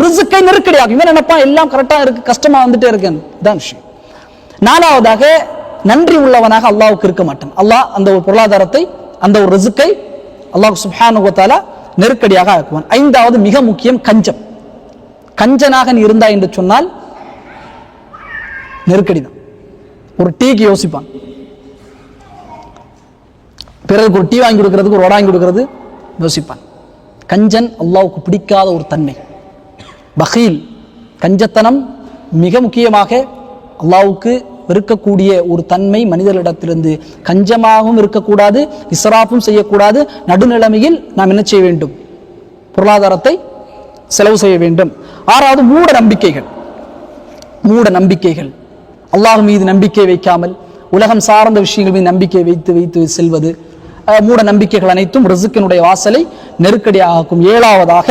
ரிஸ்கை நெருக்கடியாகும். இவன் நினைப்பா எல்லாம் கரெக்டா இருக்கு, கஷ்டமா வந்துட்டே இருக்கு. இதான் விஷயம். நாலாவதாக, நன்றி உள்ளவனாக அல்லாஹ்வுக்கு இருக்க மாட்டான். அல்லாஹ் அந்த ஒரு பொருளாதாரத்தை, அந்த ஒரு ரிஸ்கை அல்லாஹ் சுப்ஹானஹு வ தஆலா நெருக்கடியாக ஆக்குவான். ஐந்தாவது மிக முக்கியம், கஞ்சம். கஞ்சனாக நீ இருந்தாய் என்று சொன்னால் நெருக்கடி தான். ஒரு டீக்கு யோசிப்பான், பிறகு ஒரு டீ வாங்கி கொடுக்கறதுக்கு, ஒரு வடை வாங்கி கொடுக்கறது யோசிப்பான். கஞ்சன் அல்லாஹ்வுக்கு பிடிக்காத ஒரு தன்மை, பகீல், கஞ்சத்தனம் மிக முக்கியமாக அல்லாஹ்வுக்கு இருக்கக்கூடிய ஒரு தன்மை. மனிதர்களிடத்திலிருந்து கஞ்சமாகவும் இருக்கக்கூடாது, இஸ்ராஃபும் செய்யக்கூடாது. நடுநிலைமையில் நாம் என்ன செய்ய வேண்டும்? பொருளாதாரத்தை செலவு செய்ய வேண்டும். ஆறாவது, மூட நம்பிக்கைகள். மூட நம்பிக்கைகள், அல்லாஹ் மீது நம்பிக்கை வைக்காமல் உலகம் சார்ந்த விஷயங்கள் மீது நம்பிக்கை வைத்து செல்வது, மூட நம்பிக்கைகள் அனைத்தும் ரிஸ்கினுடைய வாசலை நெருக்கடியாகும். ஏழாவதாக,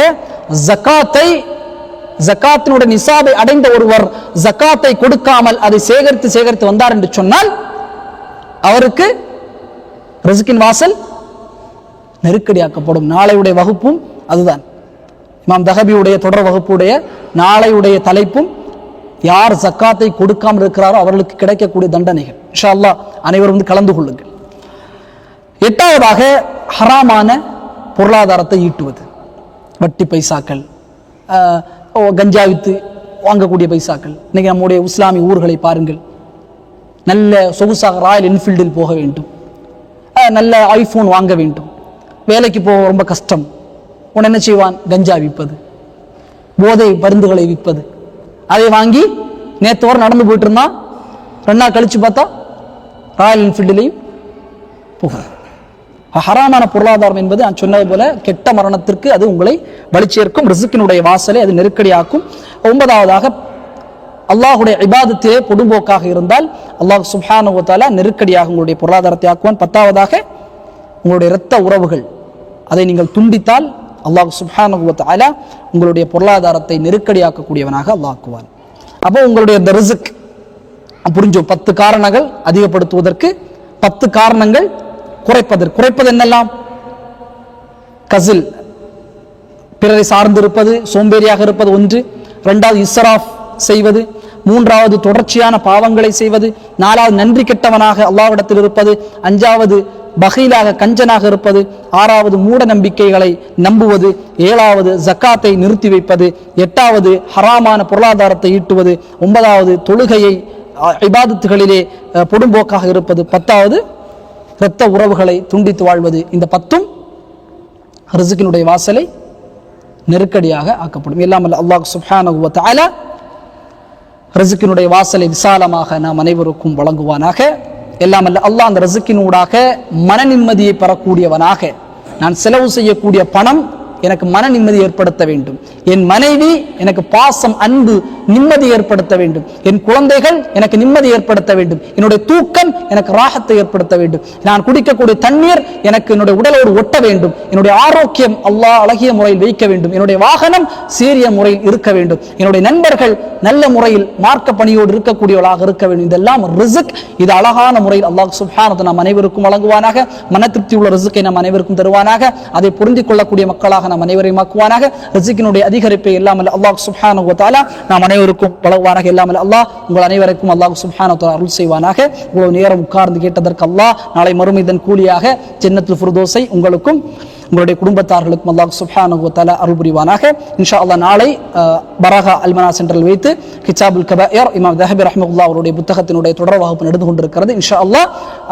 ஜகாத்தினுடைய நிசாபை அடைந்த ஒருவர் ஜகாத்தை கொடுக்காமல் அதை சேகரித்து வந்தார் என்று சொன்னால் அவருக்கு ரிஸ்கின் வாசல் நெருக்கடியாக்கப்படும். நாளையுடைய வகுப்பும் அதுதான். இமாம் தஹபியுடைய தொடர் வகுப்புடைய நாளையுடைய தலைப்பும், யார் ஜக்காத்தை கொடுக்காமல் இருக்கிறாரோ அவர்களுக்கு கிடைக்கக்கூடிய தண்டனைகள். இன்ஷா அல்லாஹ் அனைவரும் கலந்து கொள்ளுங்கள். எட்டாவதாக, ஹராமான பொருளாதாரத்தை ஈட்டுவது. வட்டி பைசாக்கள், கஞ்சா வித்து வாங்கக்கூடிய பைசாக்கள். இன்னைக்கு நம்முடைய இஸ்லாமிய ஊர்களை பாருங்கள், நல்ல சொகுசாக ராயல் என்ஃபீல்டில் போக வேண்டும், நல்ல ஐபோன் வாங்க வேண்டும், வேலைக்கு போக ரொம்ப கஷ்டம். உன்னை என்ன செய்வான்? கஞ்சா விற்பது, போதை மருந்துகளை விற்பது. அதை வாங்கி நேத்தோர் நடந்து போயிட்டு இருந்தான், 2 நாள் கழிச்சு பார்த்தா ராயல் என்ஃபீல்டிலையும் போகிறார். ஹராமான பொருளாதாரம் என்பது நான் சொன்னது போல கெட்ட மரணத்திற்கு அது உங்களை வழி சேர்க்கும். ரிஸ்கினுடைய வாசலை அது நெருக்கடியாக்கும். 9வதாக, அல்லாஹுடைய இபாதத்திலே பொடும்போக்காக இருந்தால் அல்லாஹ் சுப்ஹானஹு வ தஆலா நெருக்கடியாக உங்களுடைய பொருளாதாரத்தை ஆக்குவான். 10வதாக, உங்களுடைய இரத்த உறவுகள் அதை நீங்கள் துண்டித்தால் அல்லாஹ் சுப்ஹானஹு வ தஆலா உங்களுடைய பொருளாதாரத்தை நெருக்கடியாக்கக்கூடியவனாக அல்லாஹ் ஆக்குவான். அப்போ உங்களுடைய இந்த ரிஸ்க் புரிஞ்சோம். 10 காரணங்கள் அதிகப்படுத்துவதற்கு, 10 காரணங்கள் குறைப்பது என்னெல்லாம்? கசில், பிறரை சார்ந்திருப்பது, சோம்பேறியாக இருப்பது ஒன்று. 2வது, இஸ்ராஃப் செய்வது. 3வது, தொடர்ச்சியான பாவங்களை செய்வது. 4வது, நன்றி கெட்டவனாக அல்லாஹ்விடத்தில் இருப்பது. 5வது, பகீலாக கஞ்சனாக இருப்பது. 6வது, மூட நம்பிக்கைகளை நம்புவது. 7வது, ஜக்காத்தை நிறுத்தி வைப்பது. 8வது, ஹராமான பொருளாதாரத்தை ஈட்டுவது. 9வது, தொழுகையை இபாதத்துகளிலே பொடும்போக்காக இருப்பது. 10வது, இரத்த உறவுகளை துண்டித்து வாழ்வது. இந்த 10ம் ரிஸ்கினுடைய வாசலை நெருக்கடியாக ஆக்கப்படும். எல்லாம் அல்ல அல்லாஹ் சுப்ஹானஹு வ தஆலா ரிஸ்கினுடைய வாசலை விசாலமாக நாம் அனைவருக்கும் வழங்குவானாக. எல்லாம் அல்ல அல்லாஹ் அந்த ரிஸ்கினூடாக மன நிம்மதியை பெறக்கூடியவனாக, நான் செலவு செய்யக்கூடிய பணம் எனக்கு மன நிம்மதி ஏற்படுத்த வேண்டும், என் மனைவி எனக்கு பாசம், அன்பு, நிம்மதி ஏற்படுத்த வேண்டும், என் குழந்தைகள் எனக்கு நிம்மதி ஏற்படுத்த வேண்டும், என்னுடைய தூக்கம் எனக்கு ராகத்தை ஏற்படுத்த வேண்டும், நான் குடிக்கக்கூடிய தண்ணீர் எனக்கு என்னுடைய உடலோடு ஒட்ட வேண்டும், என்னுடைய ஆரோக்கியம் அல்லாஹ் அழகிய முறையில் வைக்க வேண்டும், என்னுடைய வாகனம் சீரிய முறையில் இருக்க வேண்டும், என்னுடைய நண்பர்கள் நல்ல முறையில் மார்க்க பணியோடு இருக்கக்கூடியவர்களாக இருக்க வேண்டும். இதெல்லாம் ரிஸ்க். இது அழகான முறையில் அல்லாஹ் சுப்ஹானஹு நாம் அனைவருக்கும் வழங்குவானாக. மன திருப்தி உள்ள ரிஸ்கை நாம் அனைவருக்கும் தருவானாக. அதை புரிந்து கொள்ளக்கூடிய மக்களாக நாம் அனைவரையும் ஆக்குவானாக. ரிஸ்கினுடைய அதிகரிப்பை இல்லாமல் அல்லாஹ் சுப்ஹானஹு வ தஆலா நாம் அனைவருக்கும் வழங்குவானாக. இல்லாமல் அல்லாஹ் உங்கள் அனைவருக்கும் அல்லாஹ் சுப்ஹானஹு வ தஆலா அருள் செய்வானாக. இவ்வளவு நேரம் உட்கார்ந்து கேட்டதற்கு அல்லாஹ் நாளை மறுமை இதன் கூலியாக ஜன்னத்துல் ஃபிர்தௌஸை உங்களுக்கும் உங்களுடைய குடும்பத்தார்களுக்கும் அல்லாஹ் சுப்ஹானஹு வ தஆலா அருள் புரிவானாக. இன்ஷா அல்லாஹ் நாளை பரகா அல்மனா சென்டரில் வைத்து கிதாபுல் கபாயிர் இமாம் தஹபி ரஹ்மத்துல்லாஹி அவருடைய புத்தகத்தினுடைய தொடர் வகுப்பு நடந்து கொண்டிருக்கிறது. இன்ஷா அல்லாஹ்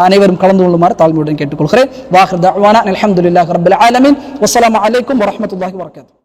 அனைவரும் கலந்து கொள்ளுமாறு தாழ்மையுடன் கேட்டுக்கொள்கிறேன். வாஹிர் தஅவானா அல்ஹம்துலில்லாஹி ரப்பில் ஆலமீன். வஸ்ஸலாமு அலைக்கும் வரஹ்மத்துல்லாஹி வபரகாத்துஹு.